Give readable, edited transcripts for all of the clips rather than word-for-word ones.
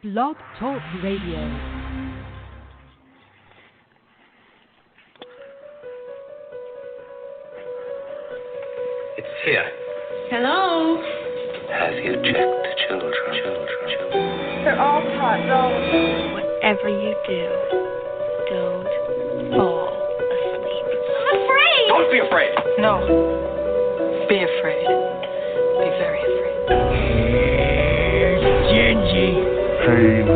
Blog Talk Radio. It's here. Hello? Have you checked the children? They're all taught, though. Whatever you do, don't fall asleep. I'm afraid. Don't be afraid. No. Be afraid. Be very afraid. Gingy. Pain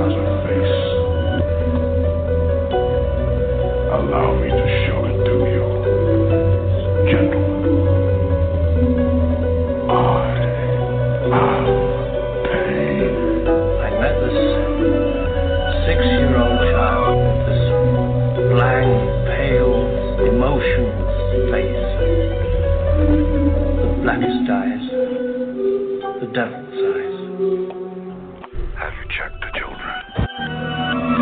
has a face. Allow me to show it to you. Gentlemen, I am pain. I met this 6-year-old child with this blank, pale, emotionless face. The blackest eyes. The devil's eyes. Have you checked the children?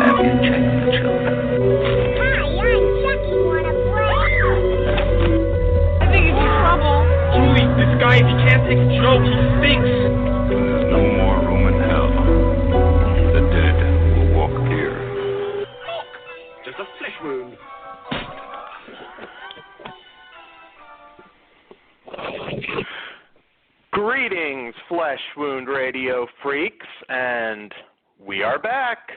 Have you checked the children? Hi, I'm Chucky. Wanna play? I think he's in trouble. Julie, this guy, if he can't take a joke, he stinks. There's no more room in hell. The dead will walk here. Look, just a flesh wound. Greetings, Flesh Wound Radio freaks, and we are back.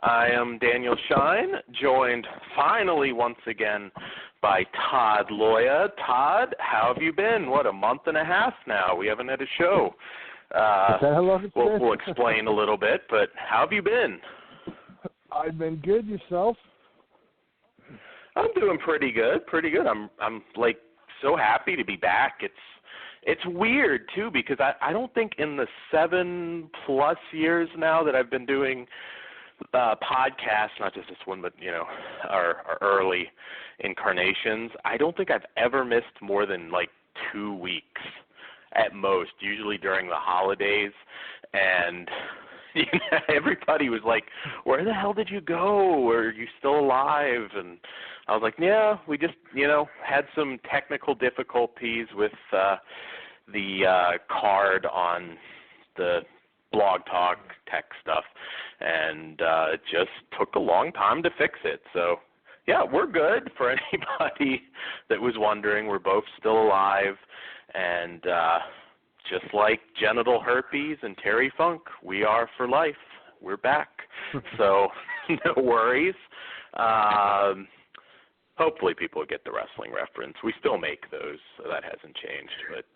I am Daniel Shine, joined finally once again by Todd Loya. Todd, how have you been? What, a month and a half now? We haven't had a show. We'll explain a little bit, but how have you been? I've been good. Yourself? I'm doing pretty good. I'm like so happy to be back. It's weird too because I don't think in the 7+ years now that I've been doing podcasts, not just this one, but our early incarnations, I don't think I've ever missed more than like 2 weeks at most, usually during the holidays. And everybody was like, where the hell did you go? Are you still alive? And I was like, yeah, we just, had some technical difficulties with the card on the Blog Talk tech stuff, and it just took a long time to fix it. So, yeah, we're good. For anybody that was wondering, we're both still alive, and just like genital herpes and Terry Funk, we are for life. We're back. So, no worries. Hopefully people get the wrestling reference. We still make those, so that hasn't changed. But,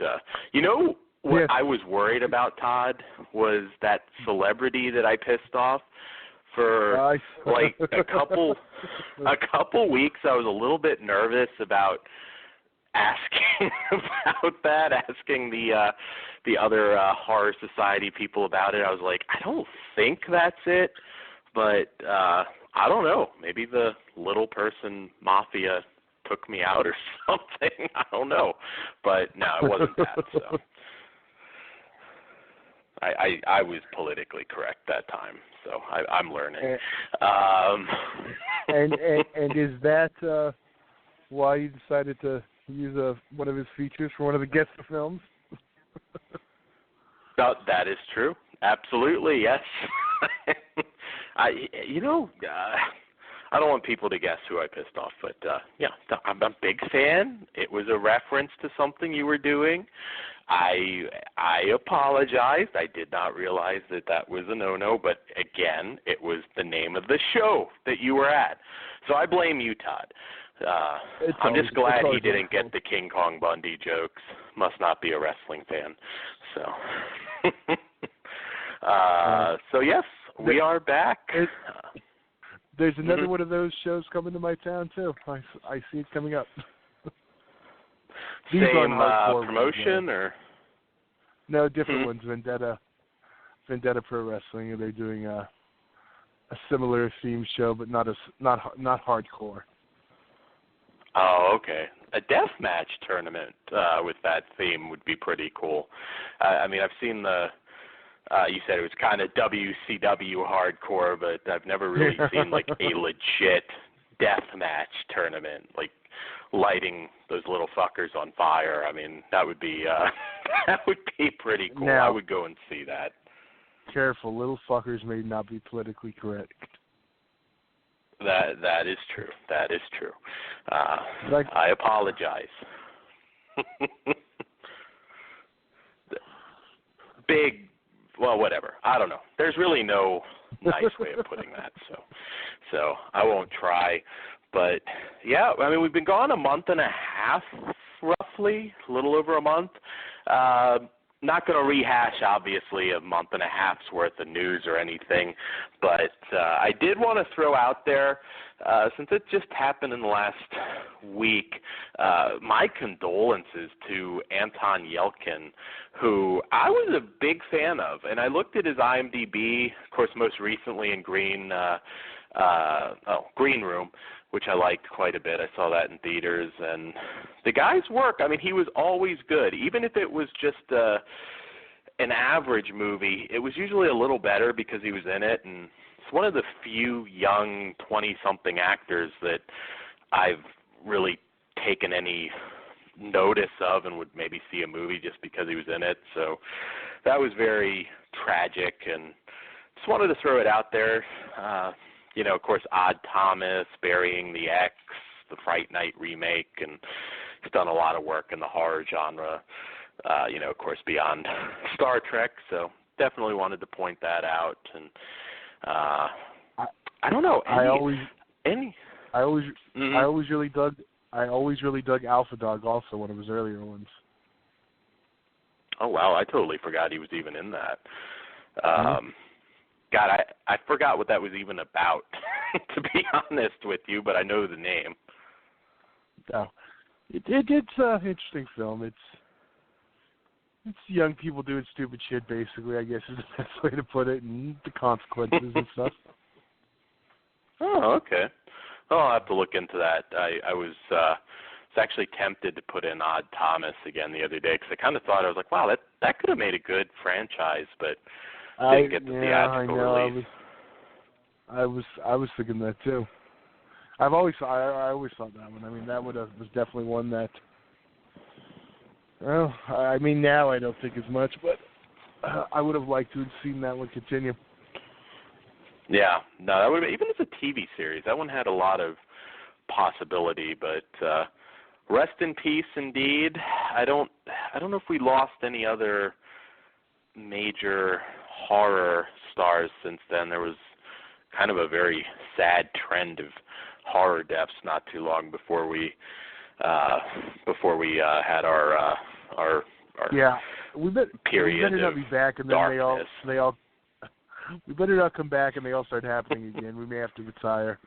what I was worried about, Todd, was that celebrity that I pissed off for like a couple weeks. I was a little bit nervous about asking about that, asking the other Horror Society people about it. I was like, I don't think that's it, but I don't know. Maybe the little person mafia took me out or something. I don't know. But no, it wasn't that. So I was politically correct that time. So I'm learning. And is that why you decided to use one of his features for one of the guest films? That is true. Absolutely, yes. I don't want people to guess who I pissed off, but I'm a big fan. It was a reference to something you were doing. I apologized. I did not realize that was a no-no, but again, it was the name of the show that you were at. So I blame you, Todd. I'm just glad he didn't get the King Kong Bundy jokes. Must not be a wrestling fan. So, so yes, we are back. There's another one of those shows coming to my town too. I see it coming up. Same promotion or? No, different ones. Vendetta Pro Wrestling. They're doing a similar theme show, but not hardcore. Oh, okay. A deathmatch tournament with that theme would be pretty cool. I mean, I've seen you said it was kind of WCW hardcore, but I've never really seen like a legit deathmatch tournament, like lighting those little fuckers on fire. I mean, that would be pretty cool. Now, I would go and see that. careful. Little fuckers may not be politically correct. That is true. That is true. I apologize. Big, well, whatever. I don't know. There's really no nice way of putting that, so I won't try. But yeah, I mean, we've been gone a month and a half, roughly, a little over a month. Not going to rehash, obviously, a month and a half's worth of news or anything, but I did want to throw out there, since it just happened in the last week, my condolences to Anton Yelchin, who I was a big fan of, and I looked at his IMDb, of course, most recently in Green Room, which I liked quite a bit. I saw that in theaters, and the guy's work, I mean, he was always good. Even if it was just an average movie, it was usually a little better because he was in it, and it's one of the few young 20-something actors that I've really taken any notice of and would maybe see a movie just because he was in it. So that was very tragic, and just wanted to throw it out there. You know, of course, Odd Thomas, Burying the X, the Fright Night remake, and he's done a lot of work in the horror genre, you know, of course, beyond Star Trek, so definitely wanted to point that out. And I don't know. I always really dug Alpha Dog, also one of his earlier ones. Oh wow, I totally forgot he was even in that. God, I forgot what that was even about, to be honest with you, but I know the name. Oh, it's an interesting film. It's young people doing stupid shit, basically, I guess is the best way to put it, and the consequences and stuff. Oh, okay. Well, I'll have to look into that. I was actually tempted to put in Odd Thomas again the other day, because I kind of thought, I was like, wow, that could have made a good franchise, but didn't get the theatrical release. I was thinking that too. I always thought that one. I mean, that was definitely one that. Well, I mean, now I don't think as much, but I would have liked to have seen that one continue. Yeah, no, that would have, even as a TV series, that one had a lot of possibility. But rest in peace, indeed. I don't know if we lost any other major horror stars since then. There was kind of a very sad trend of horror deaths not too long before we had our period. We better not be back, and then darkness. We better not come back, and they all start happening again. We may have to retire.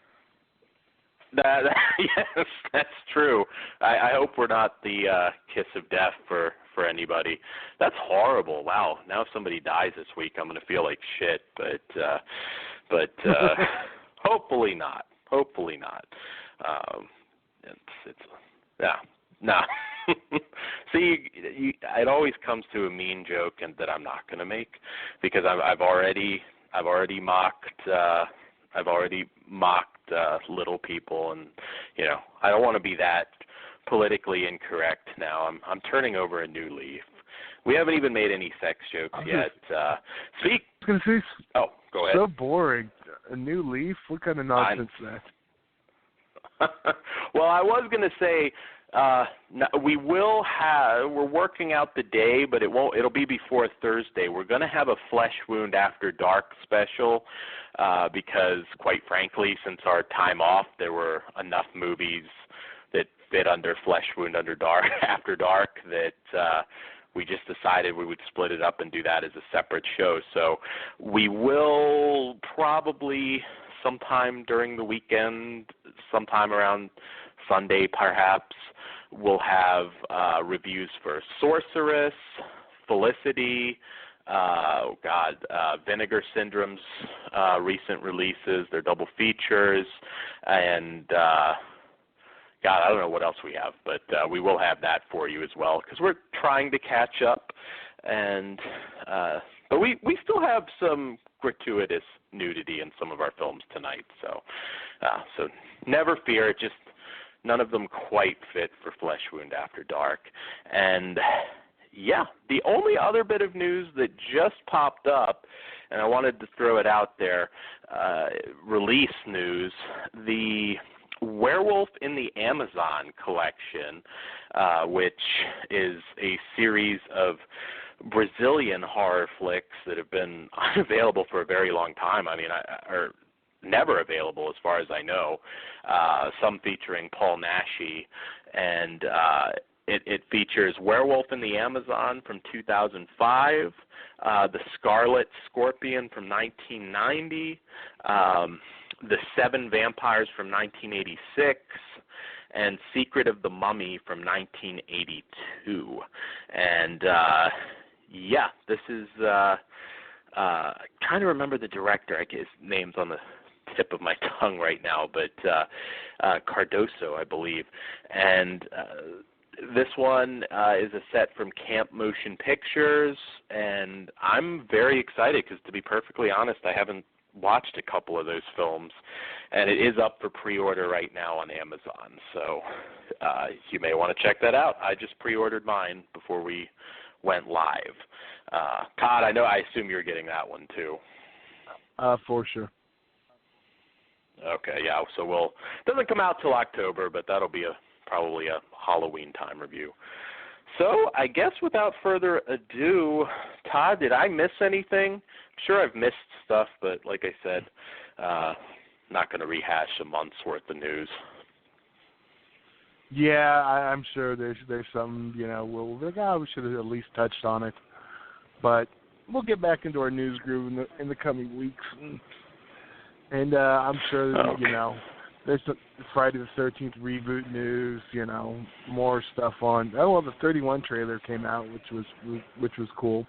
Yes, that's true. I hope we're not the kiss of death for anybody. That's horrible. Wow. Now if somebody dies this week, I'm going to feel like shit. But hopefully not. Hopefully not. See, it always comes to a mean joke, and that I'm not going to make, because I've already mocked little people, and you know, I don't want to be that politically incorrect now. I'm turning over a new leaf. We haven't even made any sex jokes yet. Oh, go ahead. So boring. A new leaf? What kind of nonsense is that? Well, I was going to say we're working out the day, but it'll be before Thursday. We're going to have a Flesh Wound After Dark special because, quite frankly, since our time off, there were enough movies that fit under Flesh Wound After Dark that we just decided we would split it up and do that as a separate show. So we will probably sometime during the weekend, sometime around Sunday perhaps, we'll have reviews for Sorceress, Felicity, Vinegar Syndrome's recent releases, their double features, and I don't know what else we have, but we will have that for you as well, because we're trying to catch up, and but we still have some gratuitous nudity in some of our films tonight, so never fear, just none of them quite fit for Flesh Wound After Dark. And yeah, the only other bit of news that just popped up and I wanted to throw it out there. Release news: the Werewolf in the Amazon collection, which is a series of Brazilian horror flicks that have been unavailable for a very long time. I mean, or never available as far as I know. Some featuring Paul Naschy, and it features Werewolf in the Amazon from 2005, The Scarlet Scorpion from 1990, The Seven Vampires from 1986, and Secret of the Mummy from 1982. And this is kind of remember the director. I guess his name's on the tip of my tongue right now, but Cardoso, I believe. And this one is a set from Camp Motion Pictures, and I'm very excited because, to be perfectly honest, I haven't watched a couple of those films, and it is up for pre-order right now on Amazon, so you may want to check that out. I just pre-ordered mine before we went live. Todd, I assume you're getting that one too. For sure. Okay, yeah, so it doesn't come out till October, but that'll be probably a Halloween time review. So I guess without further ado, Todd, did I miss anything? I'm sure I've missed stuff, but like I said, not going to rehash a month's worth of news. Yeah, I'm sure there's some, we'll be like, we should have at least touched on it. But we'll get back into our news groove in the coming weeks. And I'm sure that, there's the Friday the 13th reboot news, more stuff on. The 31 trailer came out, which was cool.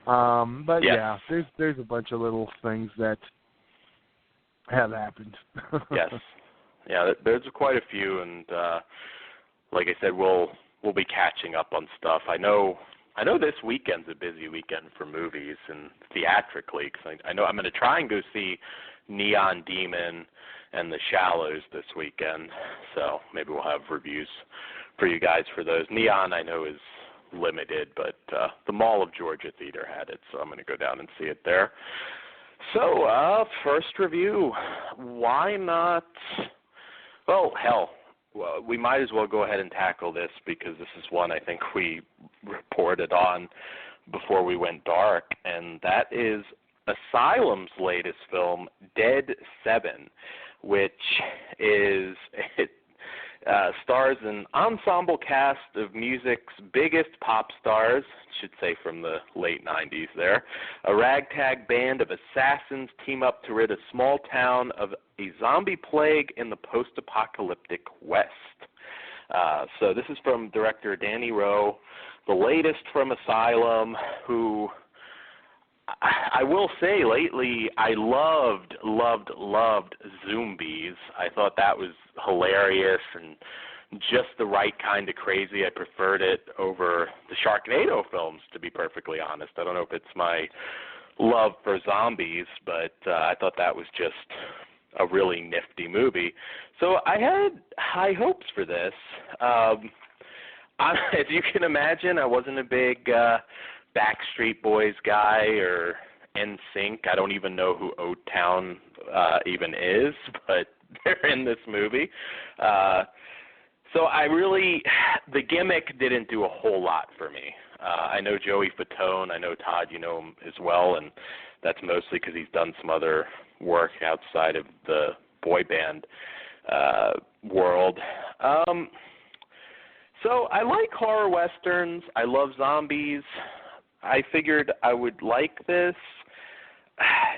But yeah, there's a bunch of little things that have happened. Yes. Yeah, there's quite a few, and like I said, we'll be catching up on stuff. I know this weekend's a busy weekend for movies and theatrically, because I know I'm going to try and go see Neon Demon and The Shallows this weekend, so maybe we'll have reviews for you guys for those. Neon, I know, is limited, but the Mall of Georgia Theater had it, so I'm going to go down and see it there. So, first review, why not? Well, hell, we might as well go ahead and tackle this because this is one I think we reported on before we went dark, and that is Asylum's latest film, Dead 7, which stars an ensemble cast of music's biggest pop stars, should say from the late 90s there. A ragtag band of assassins team up to rid a small town of a zombie plague in the post-apocalyptic West. So this is from director Danny Rowe, the latest from Asylum, who I will say lately I loved Zombies. I thought that was hilarious and just the right kind of crazy. I preferred it over the Sharknado films, to be perfectly honest. I don't know if it's my love for zombies, but I thought that was just a really nifty movie. So I had high hopes for this. As you can imagine, I wasn't a big Backstreet Boys guy or NSYNC. I don't even know who O-Town even is, but they're in this movie. So the gimmick didn't do a whole lot for me. I know Joey Fatone. I know Todd, you know him as well, and that's mostly because he's done some other work outside of the boy band world. So I like horror westerns. I love zombies. I figured I would like this.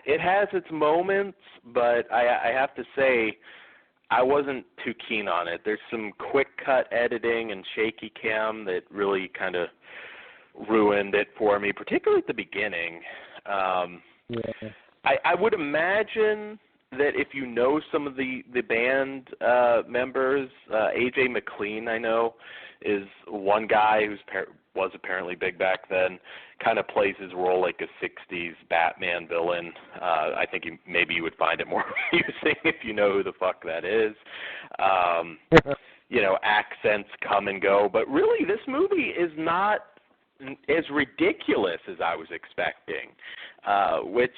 It has its moments, but I have to say I wasn't too keen on it. There's some quick cut editing and shaky cam that really kind of ruined it for me, particularly at the beginning. I would imagine that if you know some of the band members, AJ McLean, I know, is one guy who's was apparently big back then, kind of plays his role like a 60s Batman villain. I think maybe you would find it more amusing if you know who the fuck that is. Accents come and go, but really this movie is not as ridiculous as I was expecting. which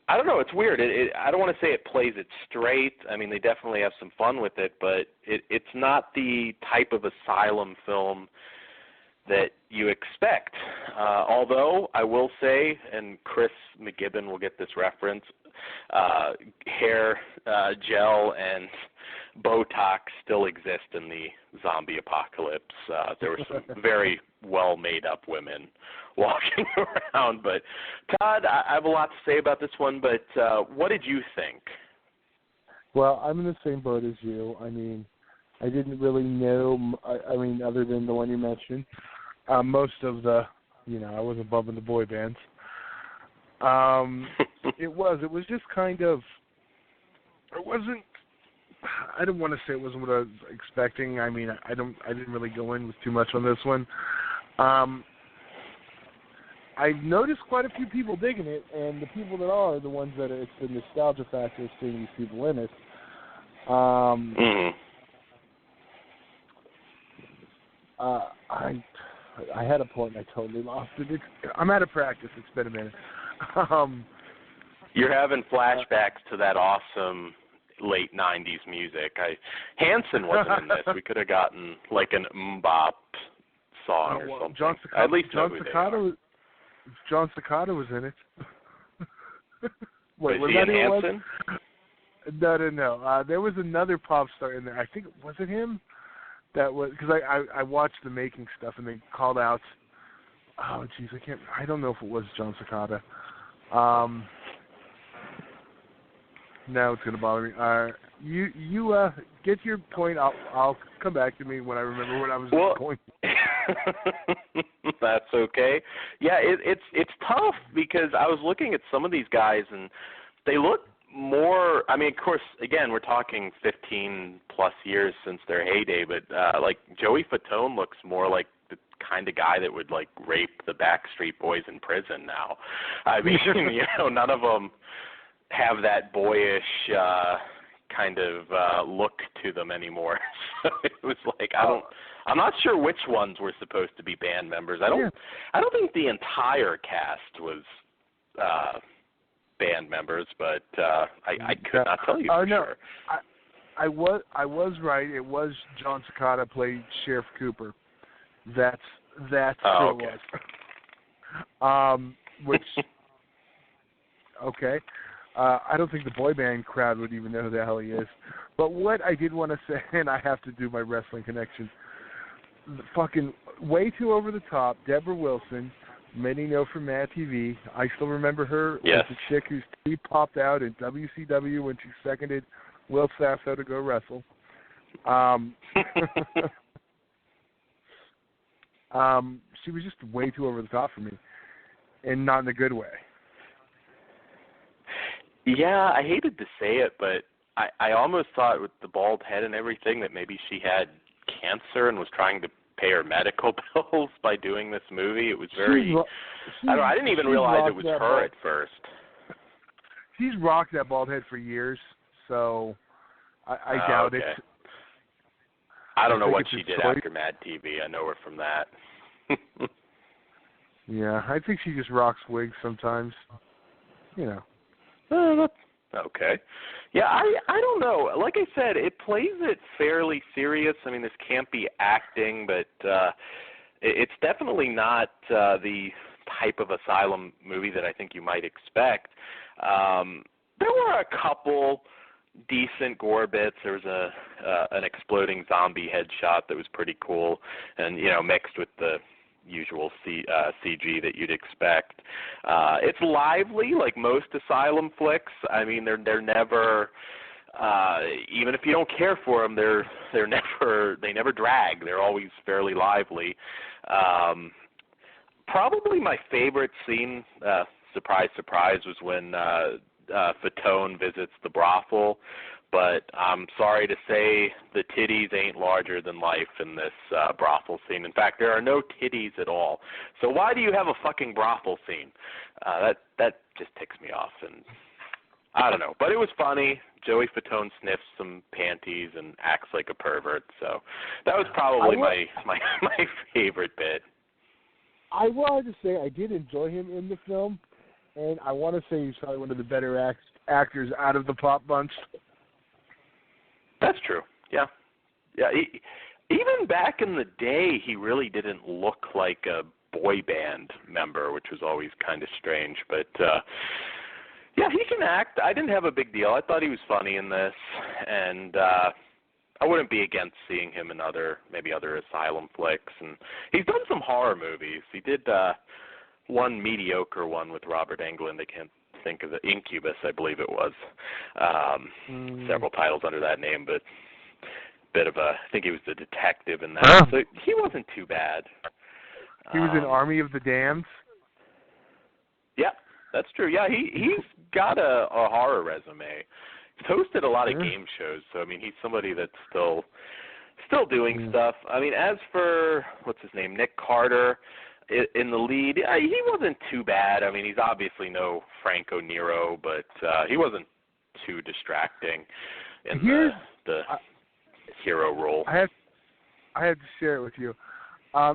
I don't know. It's weird. I don't want to say it plays it straight. I mean, they definitely have some fun with it, but it's not the type of asylum film that you expect. Although I will say, and Chris McGibbon will get this reference, hair gel and Botox still exist in the zombie apocalypse. There were some very well made up women walking around. But Todd, I have a lot to say about this one, but what did you think? Well, I'm in the same boat as you. I mean, I didn't really know, I mean, other than the one you mentioned, most of the, I wasn't bumping the boy bands. It was just kind of, I don't want to say it wasn't what I was expecting. I mean, I didn't really go in with too much on this one. I noticed quite a few people digging it, and the people that are the ones that it's the nostalgia factor of seeing these people in it. I had a point and I totally lost it. I'm out of practice. It's been a minute. You're having flashbacks to that awesome late 90s music. Hanson wasn't in this. We could have gotten like an MMMBop song or something. John Cicada was in it. Wait, was he in Hanson? No. There was another pop star in there. I think, was it him? That was, because I watched the making stuff and they called out, oh geez, I don't know if it was John Cicada. Now it's going to bother me. You get your point. I'll come back to me when I remember what I was going. That's okay. Yeah, it's tough because I was looking at some of these guys and they look more. I mean, of course, again, we're talking 15 plus years since their heyday, but like Joey Fatone looks more like the kind of guy that would like rape the Backstreet Boys in prison now. I mean, none of them have that boyish kind of look to them anymore. So it was like I'm not sure which ones were supposed to be band members. I don't think the entire cast was band members, but I could not tell you for sure. I was right. It was John Cicada played Sheriff Cooper. That's who it was. Which okay. I don't think the boy band crowd would even know who the hell he is. But what I did want to say, and I have to do my wrestling connection, fucking way too over the top, Deborah Wilson, many know from Mad TV. I still remember her as the chick whose teeth popped out in WCW when she seconded Will Sasso to go wrestle. She was just way too over the top for me, and not in a good way. Yeah, I hated to say it, but I almost thought with the bald head and everything that maybe she had cancer and was trying to pay her medical bills by doing this movie. It was very, I didn't even realize it was her at first. She's rocked that bald head for years, so I doubt it. I don't know what she did after Mad TV. I know her from that. Yeah, I think she just rocks wigs sometimes. Okay. Yeah, I don't know. Like I said, it plays it fairly serious. I mean, this can't be acting, but it's definitely not the type of asylum movie that I think you might expect. There were a couple decent gore bits. There was an exploding zombie headshot that was pretty cool, and mixed with the usual CG that you'd expect. It's lively, like most asylum flicks. I mean, they're never, even if you don't care for them, they never drag. They're always fairly lively. Probably my favorite scene, surprise, surprise, was when Fatone visits the brothel. But I'm sorry to say the titties ain't larger than life in this brothel scene. In fact, there are no titties at all. So why do you have a fucking brothel scene? That just ticks me off, and I don't know. But it was funny. Joey Fatone sniffs some panties and acts like a pervert. So that was probably my favorite bit. I wanted to say I did enjoy him in the film, and I want to say he's probably one of the better actors out of the pop bunch. That's true. Yeah. Yeah. Even back in the day, he really didn't look like a boy band member, which was always kind of strange. But, yeah, he can act. I didn't have a big deal. I thought he was funny in this, and I wouldn't be against seeing him in maybe other Asylum flicks. And he's done some horror movies. He did one mediocre one with Robert Englund. I can't think of it. Incubus, I believe it was. Several titles under that name, but I think he was the detective in that. Huh. So he wasn't too bad. He was in Army of the Damned. Yeah, that's true. Yeah, he's got a horror resume. He's hosted a lot of game shows, so I mean, he's somebody that's still doing stuff. I mean, as for what's his name, Nick Carter in the lead, he wasn't too bad. I mean, he's obviously no Franco Nero, but he wasn't too distracting in the hero role. I have to share it with you.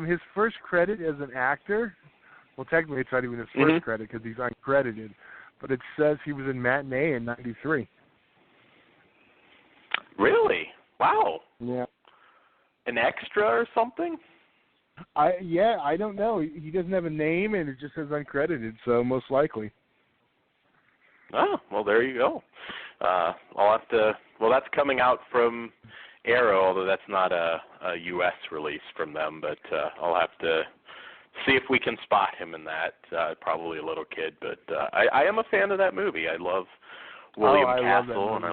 His first credit as an actor, well, technically it's not even his first credit because he's uncredited, but it says he was in Matinee in '93. Really? Wow. Yeah. An extra or something? I don't know. He doesn't have a name, and it just says uncredited, so most likely. Oh, well, there you go. I'll have to. Well, that's coming out from Arrow, although that's not a U.S. release from them. But I'll have to see if we can spot him in that. Probably a little kid, but I am a fan of that movie. I love William Castle, and I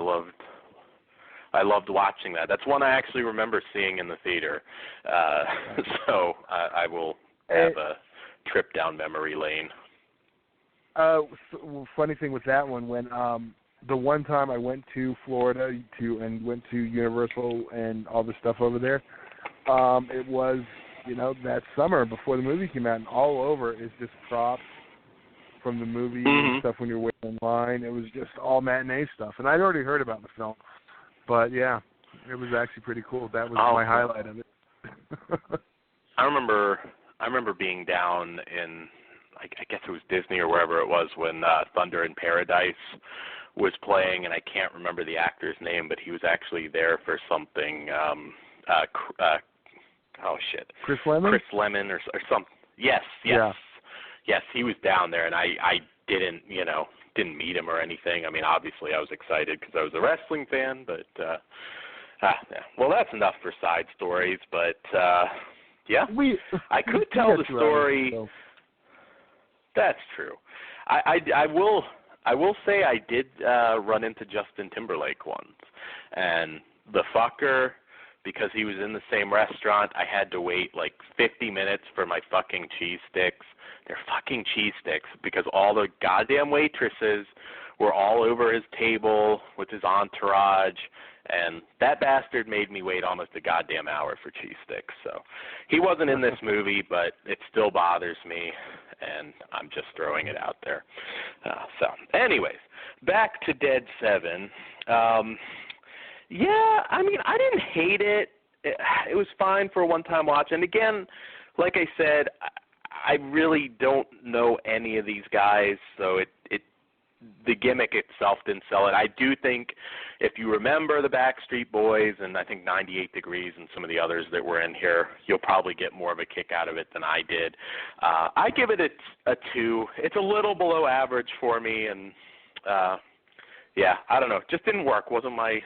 loved watching that. That's one I actually remember seeing in the theater. So I will have a trip down memory lane. Funny thing with that one, when the one time I went to Florida and went to Universal and all the stuff over there, it was, that summer before the movie came out, and all over is just props from the movie and stuff when you're waiting in line. It was just all matinee stuff. And I'd already heard about the film. But, yeah, it was actually pretty cool. That was my highlight of it. I remember being down in, I guess it was Disney or wherever it was, when Thunder in Paradise was playing, and I can't remember the actor's name, but he was actually there for something, Chris Lemon? Chris Lemon or something. Yes. Yeah. Yes, he was down there, and I didn't meet him or anything. I mean, obviously I was excited because I was a wrestling fan, but yeah. Well, that's enough for side stories, but yeah, I could tell the story. That's true. I will say I did run into Justin Timberlake once, and the fucker, because he was in the same restaurant, I had to wait like 50 minutes for my fucking cheese sticks. They're fucking cheese sticks, because all the goddamn waitresses were all over his table with his entourage, and that bastard made me wait almost a goddamn hour for cheese sticks. So he wasn't in this movie, but it still bothers me, and I'm just throwing it out there. So anyways, back to Dead 7. Yeah, I mean, I didn't hate it. It was fine for a one-time watch. And again, like I said, I really don't know any of these guys, so the gimmick itself didn't sell it. I do think if you remember the Backstreet Boys and I think 98 Degrees and some of the others that were in here, you'll probably get more of a kick out of it than I did. I give it a 2. It's a little below average for me, and yeah, I don't know. It just didn't work. Wasn't my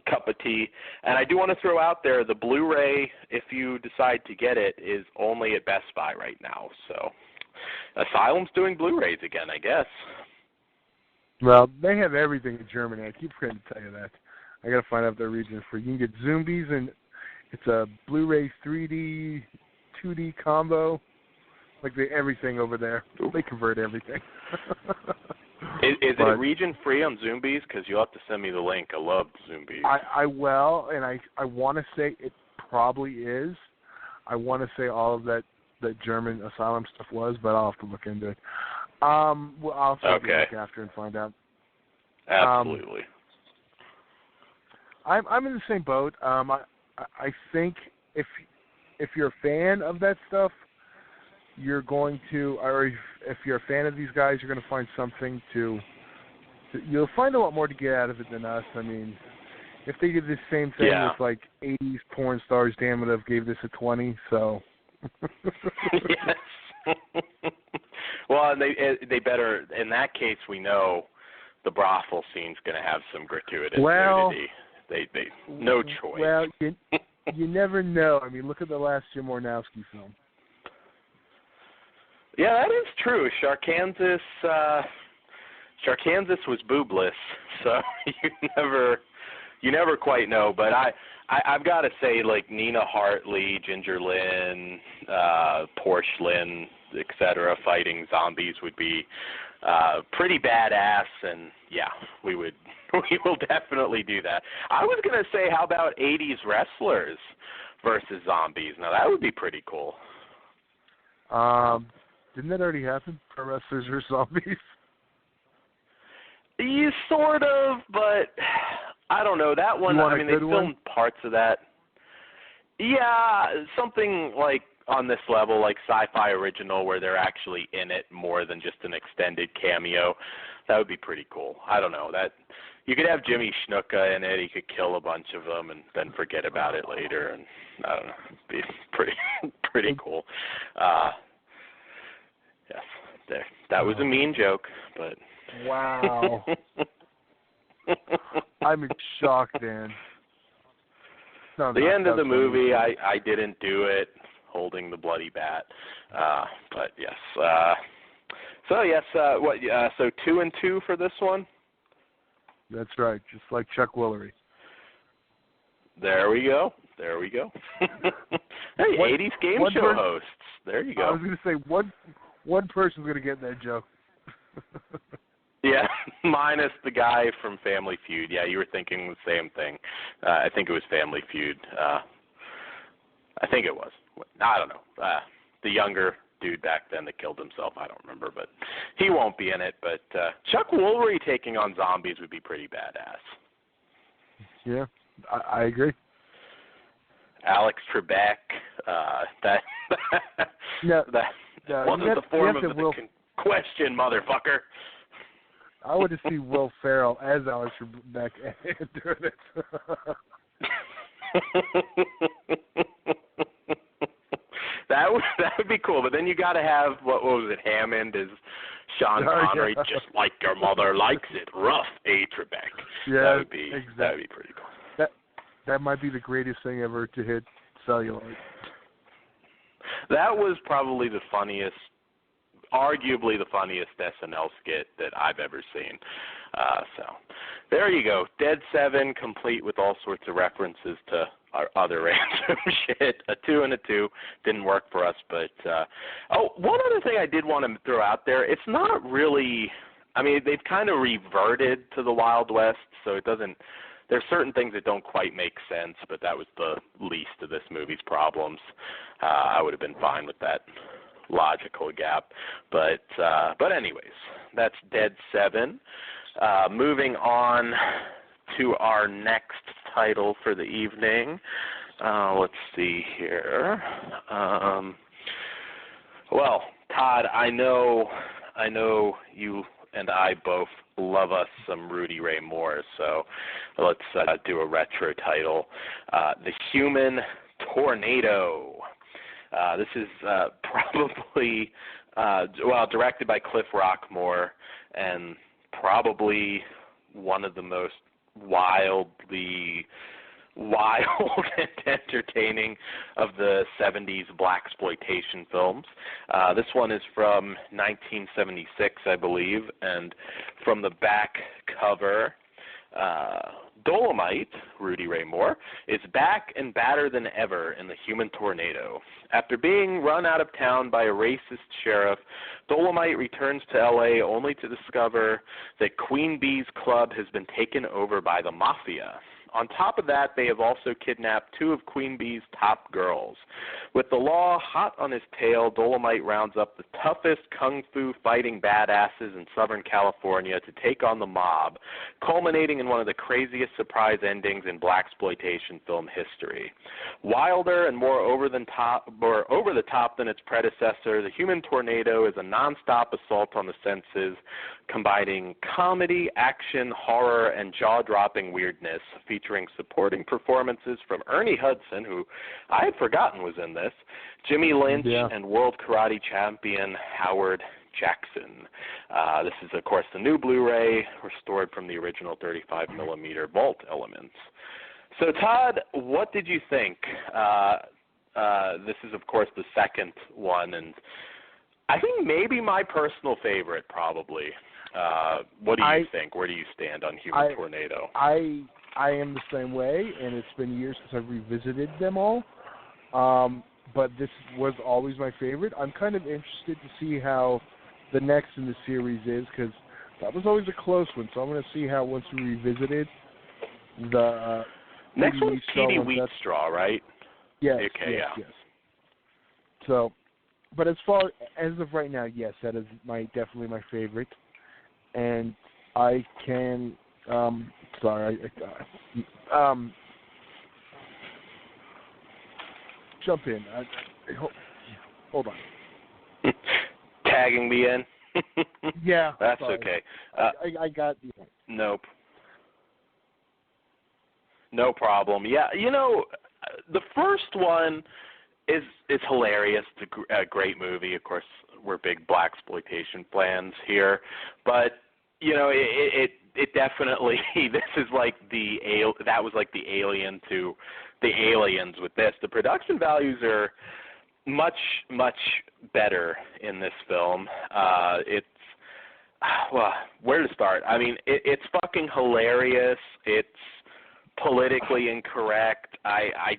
cup of tea. And I do want to throw out there, the Blu-ray, if you decide to get it, is only at Best Buy right now. So Asylum's doing Blu-rays again, I guess. Well, they have everything in Germany. I keep forgetting to tell you that. I got to find out their region for you. You can get Zombies, and it's a Blu-ray 3D, 2D combo. Like everything over there. They convert everything. Is it region free on Zombies? Because you'll have to send me the link. I love Zombies. I will, and I want to say it probably is. I want to say all of that German Asylum stuff was, but I'll have to look into it. Well, I'll look after and find out. Absolutely. I'm in the same boat. I think if you're a fan of that stuff, you're going to, or if you're a fan of these guys, you're going to find something you'll find a lot more to get out of it than us. I mean, if they did the same thing with like 80s porn stars, damn it, I've gave this a 20. So. Yes. Well, and they better. In that case, we know the brothel scene's going to have some gratuitous nudity. They no choice. Well, you never know. I mean, look at the last Jim Warnowski film. Yeah, that is true. Sharkansas was boobless, so you never quite know. But I've got to say, like Nina Hartley, Ginger Lynn, Porsche Lynn, etc., fighting zombies would be pretty badass, and yeah, we will definitely do that. I was gonna say, how about 80s wrestlers versus zombies? Now that would be pretty cool. Didn't that already happen? Pro wrestlers versus zombies? You sort of, but I don't know. That one, I mean, they filmed parts of that. Yeah, something like on this level, like Sci-Fi Original, where they're actually in it more than just an extended cameo. That would be pretty cool. I don't know. That you could have Jimmy Snuka in it. He could kill a bunch of them and then forget about it later. And I don't know. It'd be pretty cool. Yes, there. That was a mean joke, but. Wow. I'm in shock, Dan. The end of the movie, I didn't do it, holding the bloody bat. But yes. So 2 and 2 for this one? That's right, just like Chuck Woolery. There we go. Hey, 80s game show hosts. There you go. I was going to say, one person's going to get that joke. Yeah, minus the guy from Family Feud. Yeah, you were thinking the same thing. I think it was Family Feud. I think it was. I don't know. The younger dude back then that killed himself. I don't remember, but he won't be in it. But Chuck Woolery taking on zombies would be pretty badass. Yeah, I agree. Alex Trebek. That wasn't the form of the question, motherfucker. I want to see Will Ferrell as Alex Trebek doing it. That would be cool, but then you got to have what was it? Hammond as Sean Connery, just like your mother likes it, rough, Trebek. Yeah, that would be pretty cool. That might be the greatest thing ever to hit celluloid. That was probably arguably the funniest SNL skit that I've ever seen. So there you go. Dead 7, complete with all sorts of references to our other random shit. A 2 and a 2 didn't work for us, but one other thing I did want to throw out there. It's not really. I mean, they've kind of reverted to the Wild West, so it doesn't. There's certain things that don't quite make sense, but that was the least of this movie's problems. I would have been fine with that logical gap, but anyways, that's Dead 7. Moving on to our next title for the evening. Let's see here. Well, Todd, I know you and I both love us some Rudy Ray Moore, so let's do a retro title. The Human Tornado. This is probably, directed by Cliff Rockmore, and probably one of the most wild and entertaining of the 70s blaxploitation films. This one is from 1976, I believe, and from the back cover, Dolomite, Rudy Ray Moore, is back and badder than ever in The Human Tornado. After being run out of town by a racist sheriff, Dolomite returns to L.A. only to discover that Queen Bee's club has been taken over by the mafia. On top of that, they have also kidnapped 2 of Queen Bee's top girls. With the law hot on his tail, Dolomite rounds up the toughest kung fu fighting badasses in Southern California to take on the mob, culminating in one of the craziest surprise endings in blaxploitation film history. Wilder and more over the top than its predecessor, The Human Tornado is a nonstop assault on the senses, combining comedy, action, horror, and jaw-dropping weirdness, featuring supporting performances from Ernie Hudson, who I had forgotten was in this, Jimmy Lynch, and world karate champion Howard Jackson. This is, of course, the new Blu-ray, restored from the original 35mm vault elements. So, Todd, what did you think? This is, of course, the second one, and I think maybe my personal favorite, probably. What do you think? Where do you stand on Human Tornado? I am the same way, and it's been years since I've revisited them all. But this was always my favorite. I'm kind of interested to see how the next in the series is, because that was always a close one. So I'm going to see how, once we revisited the next one's Petey Wheatstraw, right? Yes. Okay, yes. So, but as of right now, yes, that is definitely my favorite. And I can, jump in. Hold on. Tagging me in? Yeah. That's sorry. okay. I got you. Nope. No problem. Yeah, the first one is hilarious. It's a great movie. Of course, we're big blaxploitation fans here, but it definitely this is like that was like the Alien to the Aliens with this. The production values are much better in this film. Where to start? I mean, it's fucking hilarious. It's politically incorrect. I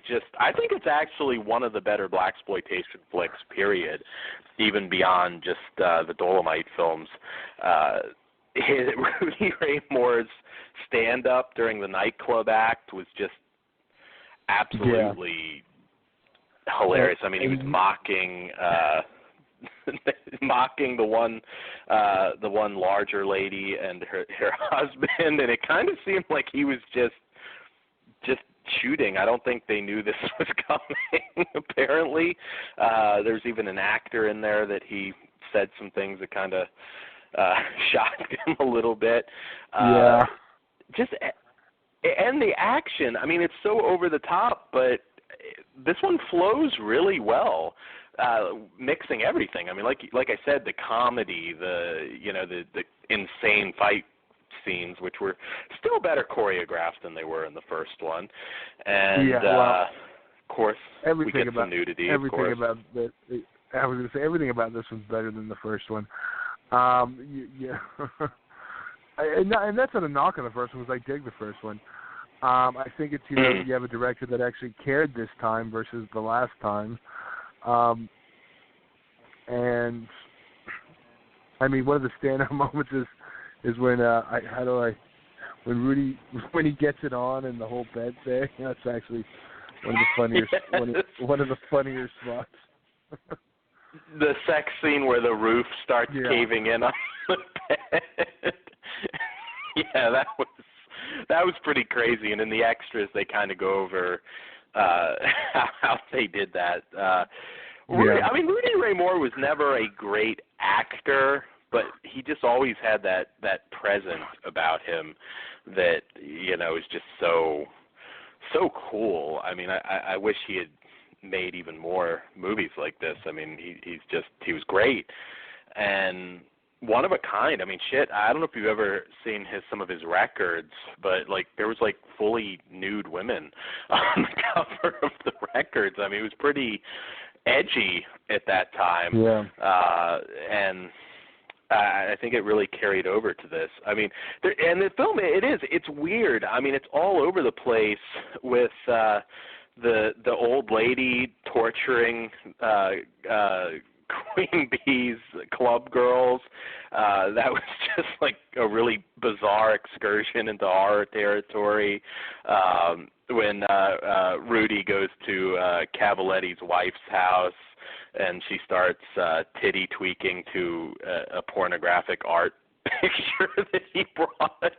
think it's actually one of the better blaxploitation flicks, period, even beyond just the Dolomite films. Rudy Ray Moore's stand-up during the nightclub act was just absolutely hilarious. I mean, he was mocking the one larger lady and her husband, and it kind of seemed like he was just shooting. I don't think they knew this was coming, apparently. There's even an actor in there that he said some things that kind of shocked him a little bit. And the action, I mean, it's so over the top, but this one flows really well, mixing everything. I mean, like I said, the comedy, the insane fight scenes, which were still better choreographed than they were in the first one, and of course we get some nudity. I was going to say everything about this one's better than the first one. And that's not a knock on the first one, because I dig the first one. I think it's you have a director that actually cared this time versus the last time, and I mean, one of the standout moments is when when he gets it on and the whole bed thing. That's actually one of the funnier spots. The sex scene where the roof starts caving in on the bed. Yeah, that was pretty crazy. And in the extras, they kind of go over how they did that. I mean, Rudy Ray Moore was never a great actor, but he just always had that presence about him that is just so cool. I mean, I wish he had made even more movies like this. I mean, he was great and one of a kind. I mean, shit, I don't know if you've ever seen some of his records, but like there was like fully nude women on the cover of the records. I mean, it was pretty edgy at that time. And I think it really carried over to this. I mean, and the film, it's weird. I mean, it's all over the place with the old lady torturing Queen Bee's Club Girls. That was just like a really bizarre excursion into horror territory. When Rudy goes to Cavaletti's wife's house and she starts titty tweaking to a pornographic art picture that he brought.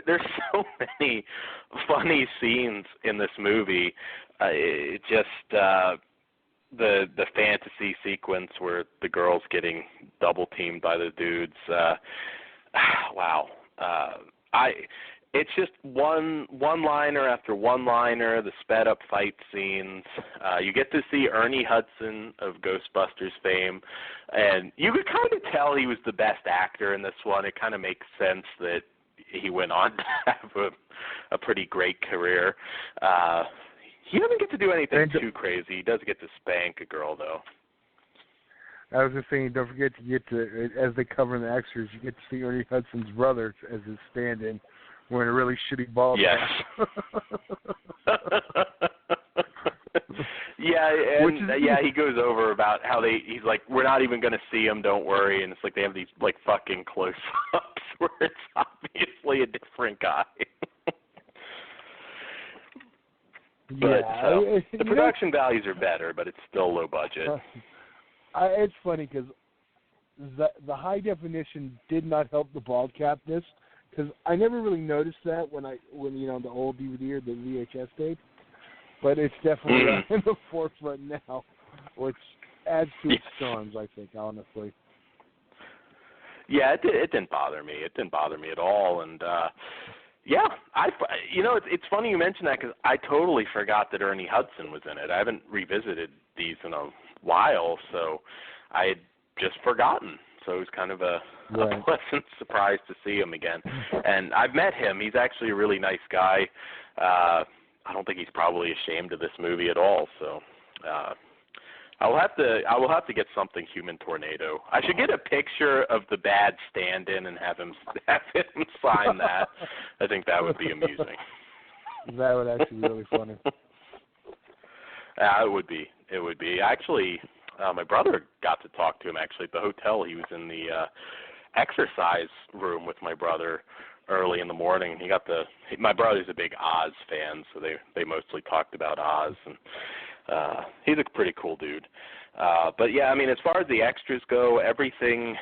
There's so many funny scenes in this movie. It just the fantasy sequence where the girl's getting double teamed by the dudes. Wow. It's just one-liner after one-liner, the sped-up fight scenes. You get to see Ernie Hudson of Ghostbusters fame, and you could kind of tell he was the best actor in this one. It kind of makes sense that he went on to have a pretty great career. He doesn't get to do anything too crazy. He does get to spank a girl, though. I was just saying, don't forget to get to, as they cover in the extras, you get to see Ernie Hudson's brother as his stand-in, wearing a really shitty ball cap. Yeah, and he goes over about how he's like, we're not even going to see him, don't worry, and it's like they have these like fucking close-ups where it's obviously a different guy. But the production values are better, but it's still low budget. It's funny because the high definition did not help the bald capness, because I never really noticed that when the old DVD or the VHS tape, but it's definitely in the forefront now, which adds to its charms, I think, honestly. Yeah, it didn't bother me. It didn't bother me at all, and yeah, it's funny you mention that because I totally forgot that Ernie Hudson was in it. I haven't revisited these in a while, so I had just forgotten. So it was kind of a pleasant surprise to see him again. And I've met him. He's actually a really nice guy. I don't think he's probably ashamed of this movie at all. So I will have to get something Human Tornado. I should get a picture of the bad stand-in and have him sign that. I think that would be amusing. That would actually be really funny. It would be. It would be. Actually, my brother got to talk to him actually at the hotel. He was in the exercise room with my brother early in the morning. My brother's a big Oz fan, so they mostly talked about Oz, and he's a pretty cool dude. But yeah, I mean, as far as the extras go, everything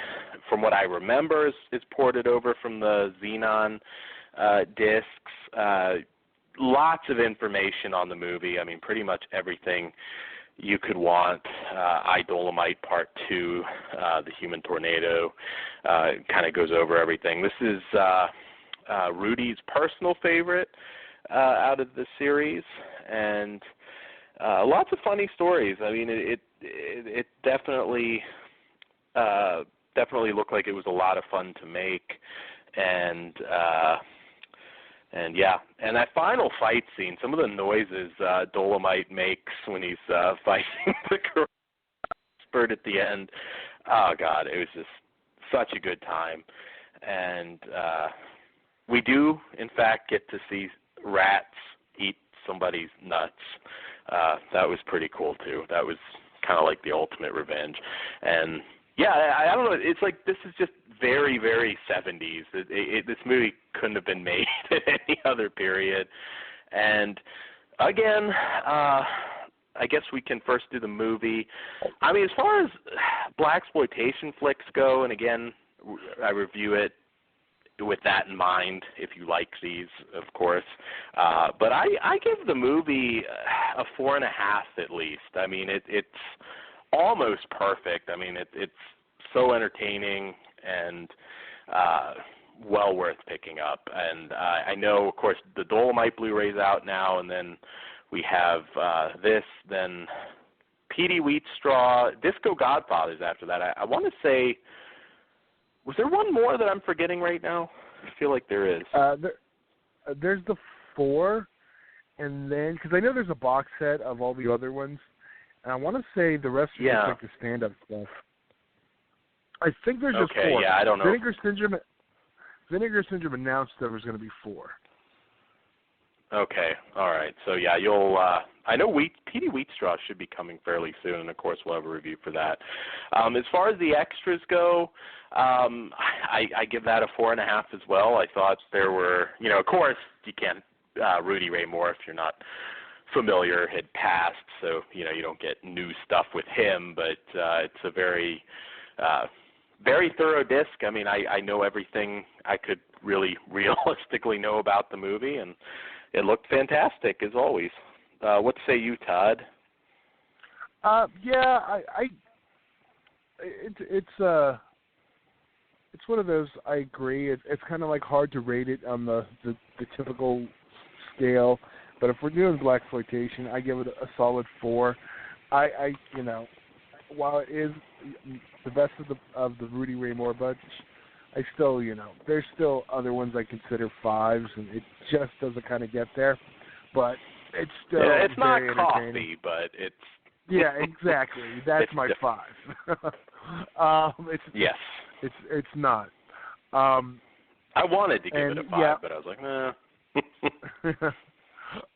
from what I remember is ported over from the Xenon discs. Lots of information on the movie. I mean, pretty much everything you could want. Dolomite Part 2, The Human Tornado, kind of goes over everything. This is Rudy's personal favorite out of the series, and lots of funny stories. I mean, it definitely looked like it was a lot of fun to make, and yeah, and that final fight scene, some of the noises Dolomite makes when he's fighting the Spurt at the end, oh God, it was just such a good time. And we do, in fact, get to see rats eat somebody's nuts. That was pretty cool, too. That was kind of like the ultimate revenge. And yeah, I don't know. It's like this is just very, very 70s. This movie couldn't have been made at any other period. And again, I guess we can first do the movie. I mean, as far as blaxploitation flicks go, and again, I review it with that in mind, if you like these, of course. But I give the movie a 4.5 at least. I mean, it's almost perfect. I mean, it's so entertaining and well worth picking up. And I know, of course, the Dolomite Blu-ray's out now, and then we have this, then Petey Wheatstraw, Disco Godfathers after that. I want to say, was there one more that I'm forgetting right now? I feel like there is. There's the 4, and then, because I know there's a box set of all the other ones, and I want to say the rest are just like the stand-up stuff. I think there's just 4. Yeah, I don't know. Vinegar Syndrome announced there was going to be 4. Okay. All right. So yeah, you'll. I know Petey Wheatstraw should be coming fairly soon, and of course we'll have a review for that. As far as the extras go, I give that a 4.5 as well. I thought there were, of course you can't. Rudy Ray Moore, if you're not familiar, had passed, so you don't get new stuff with him. But it's a very, very thorough disc. I mean, I know everything I could really realistically know about the movie, and it looked fantastic as always. What say you, Todd? Yeah, it's one of those. I agree. It's kind of like hard to rate it on the typical scale, but if we're doing blaxploitation, I give it a solid 4. I while it is the best of the Rudy Ray Moore bunch, I still there's still other ones I consider 5s, and it just doesn't kind of get there, but it's still it's not very coffee, but it's yeah, exactly. That's it's my different. 5. Yes, it's not. I wanted to give it a 5, yeah. but I was like, nah.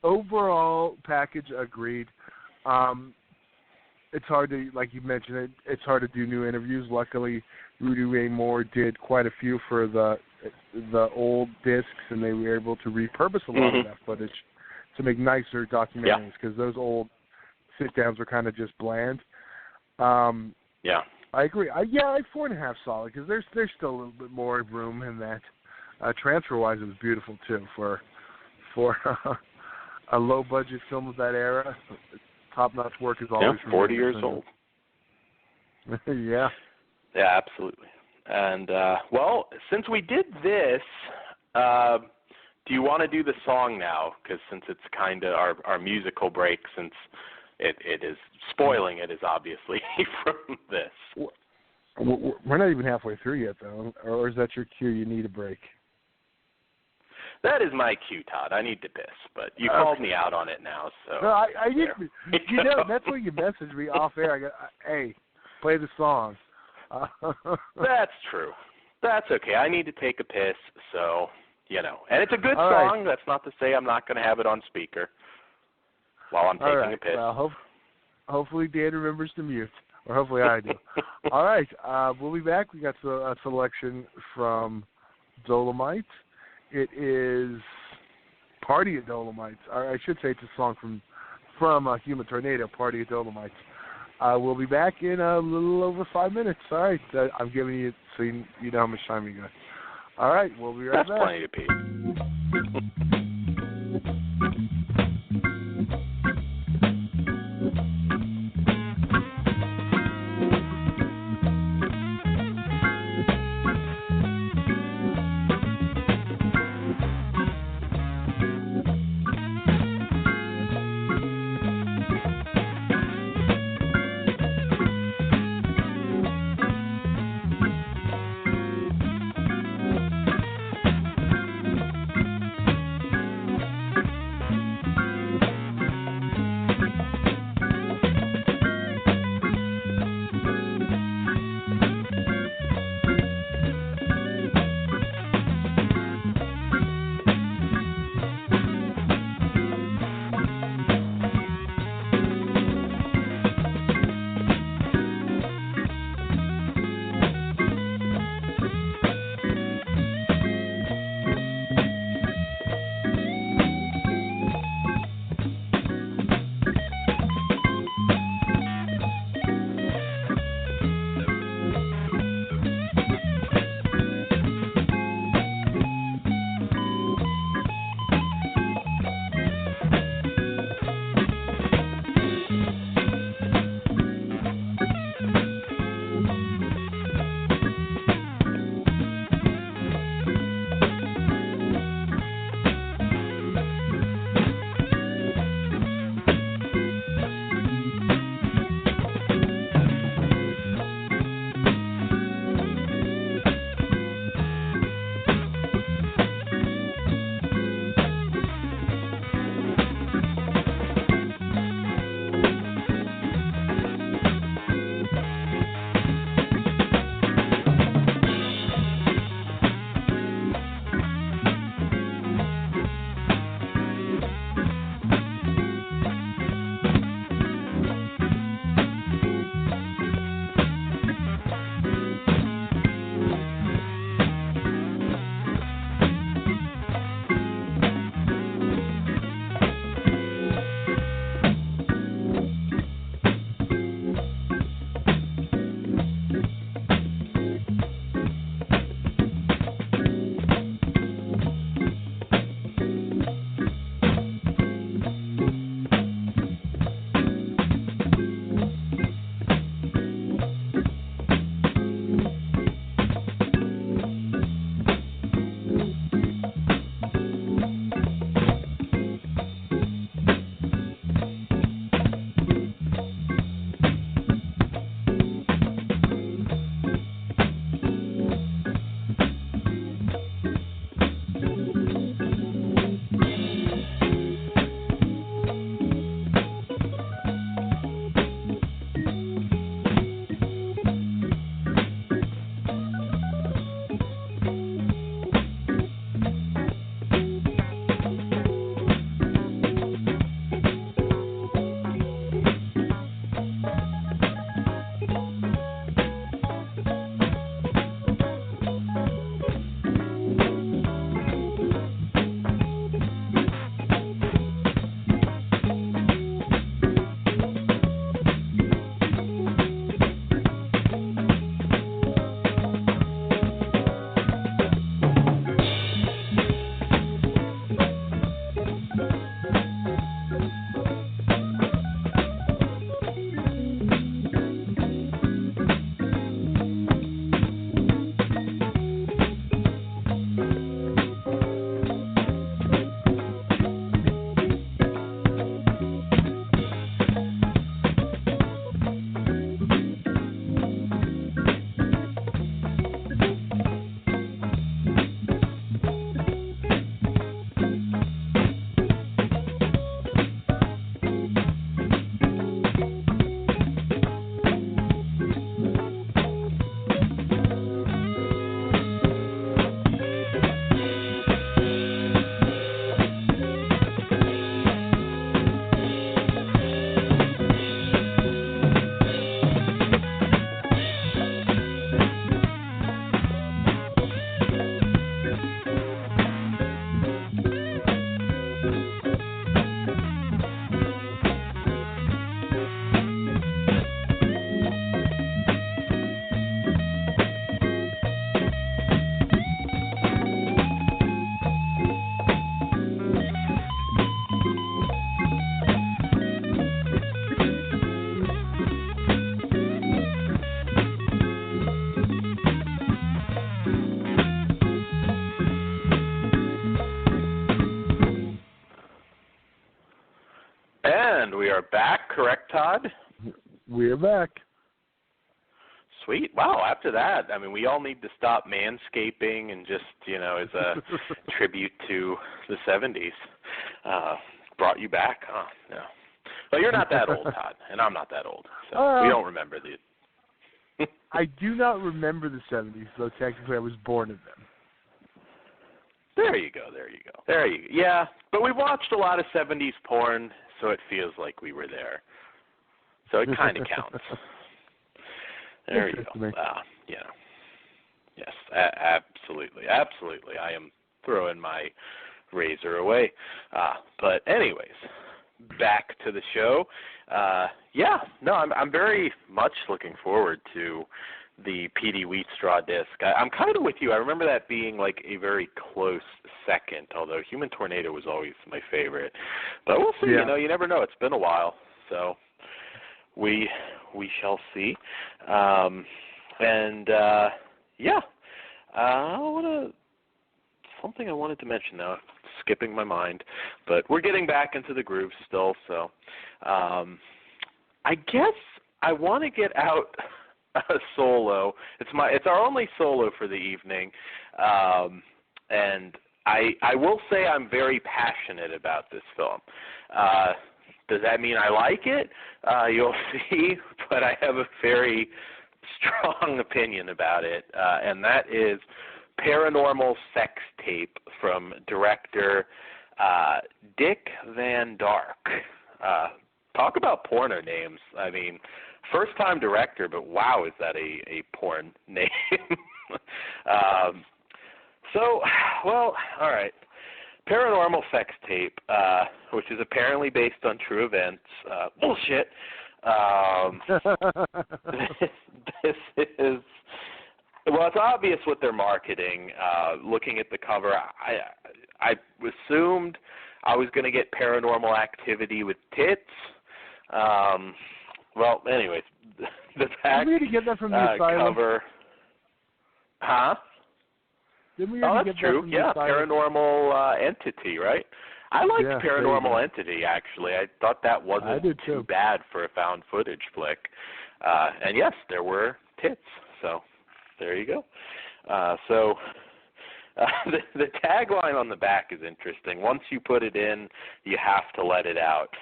Overall package, agreed. It's hard to, like you mentioned, it's hard to do new interviews. Luckily, Rudy Ray Moore did quite a few for the old discs, and they were able to repurpose a lot of that footage to make nicer documentaries, because those old sit-downs were kind of just bland. Yeah. I agree. 4.5 solid, because there's still a little bit more room in that. Transfer-wise, it was beautiful, too, for a low-budget film of that era. Top-notch work is always 40 years old. Yeah. Yeah, absolutely. And, well, since we did this, do you want to do the song now? Because since it's kind of our musical break, since it is spoiling it is obviously from this. We're not even halfway through yet, though. Or is that your cue? You need a break. That is my cue, Todd. I need to piss, but you called me out on it now, so. No, I need. That's what you messaged me off air. I go, hey, play the song. That's true. That's okay. I need to take a piss, so and it's a good All song. right. That's not to say I'm not going to have it on speaker while I'm taking a piss. Well, hopefully Dan remembers to mute, or hopefully I do. All right, we'll be back. We got a selection from Dolomite. It is Party at Dolomites. Or I should say it's a song from Human Tornado, Party at Dolomites. We'll be back in a little over 5 minutes. All right, I'm giving you so you know how much time you got. All right, we'll be right That's back. Plenty to pee. And we are back, correct, Todd? We're back. Sweet. Wow, after that, I mean, we all need to stop manscaping and just, as a tribute to the 70s. Brought you back? Oh, no. Well, you're not that old, Todd, and I'm not that old, so we don't remember the... I do not remember the 70s, though technically I was born in them. There you go. Yeah, but we watched a lot of 70s porn, so it feels like we were there. So it kind of counts. There you go. Yeah. Yes, absolutely. I am throwing my razor away. But anyways, back to the show. I'm very much looking forward to the P.D. Wheatstraw disc. I'm kind of with you. I remember that being like a very close second, although Human Tornado was always my favorite. But we'll see. Yeah. You never know. It's been a while, so we shall see. Something I wanted to mention now, skipping my mind, but we're getting back into the groove still. So I guess I want to get out a solo. It's our only solo for the evening, and I will say I'm very passionate about this film. Does that mean I like it? You'll see, but I have a very strong opinion about it, and that is Paranormal Sex Tape from director Dick Van Dark. Talk about porno names. I mean, first-time director, but wow, is that a porn name. All right. Paranormal Sex Tape, which is apparently based on true events. Bullshit. This is, well, it's obvious what they're marketing. Looking at the cover, I assumed I was going to get Paranormal Activity with tits. Well, anyways, the back Didn't we get that from the asylum? cover. Huh? Didn't we that's get true. That from Yeah, the asylum? Paranormal Entity, right? I liked Yeah, Paranormal Entity, actually. I thought that wasn't too bad for a found footage flick. And yes, there were tits, so there you go. The tagline on the back is interesting. Once you put it in, you have to let it out.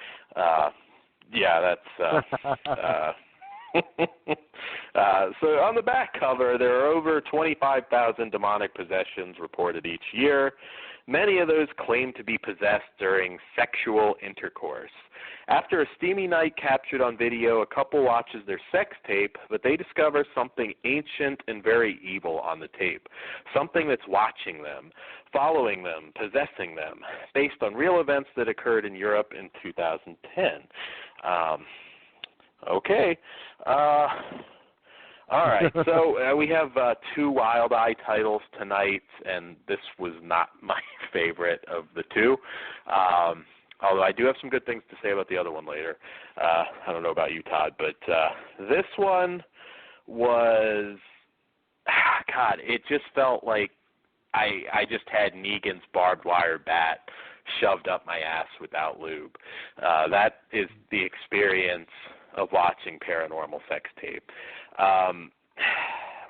So on the back cover, there are over 25,000 demonic possessions reported each year. Many of those claim to be possessed during sexual intercourse. After a steamy night captured on video, a couple watches their sex tape, but they discover something ancient and very evil on the tape. Something that's watching them, following them, possessing them, based on real events that occurred in Europe in 2010. Okay. All right, so we have two Wild Eye titles tonight, and this was not my favorite of the two. Although I do have some good things to say about the other one later. I don't know about you, Todd, but this one was, God, it just felt like I just had Negan's barbed wire bat shoved up my ass without lube. That is the experience of watching Paranormal Sex Tape.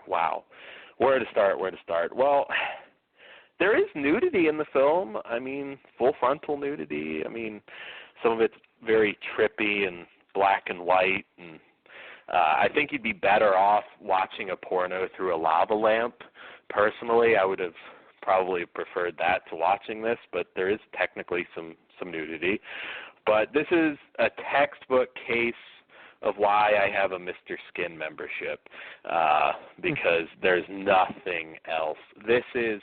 Wow. Where to start? Well, there is nudity in the film. I mean, full frontal nudity. I mean, some of it's very trippy and black and white. And I think you'd be better off watching a porno through a lava lamp. Personally, I would have probably preferred that to watching this, but there is technically some nudity. But this is a textbook case of why I have a Mr. Skin membership, because there's nothing else. This is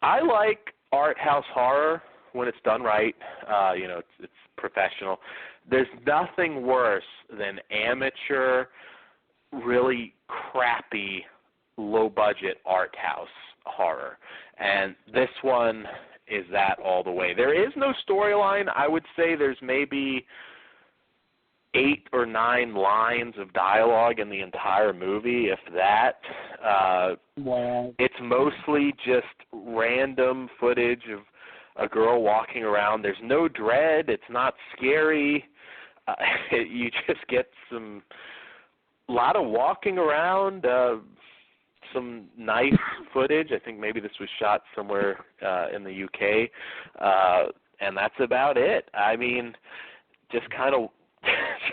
I like art house horror when it's done right. It's professional. There's nothing worse than amateur, really crappy, low-budget art house horror. And this one is that all the way. There is no storyline. I would say there's maybe 8 or 9 lines of dialogue in the entire movie, if that. Wow. It's mostly just random footage of a girl walking around. There's no dread. It's not scary. You just get a lot of walking around, some nice footage. I think maybe this was shot somewhere in the UK, and that's about it. I mean, just kind of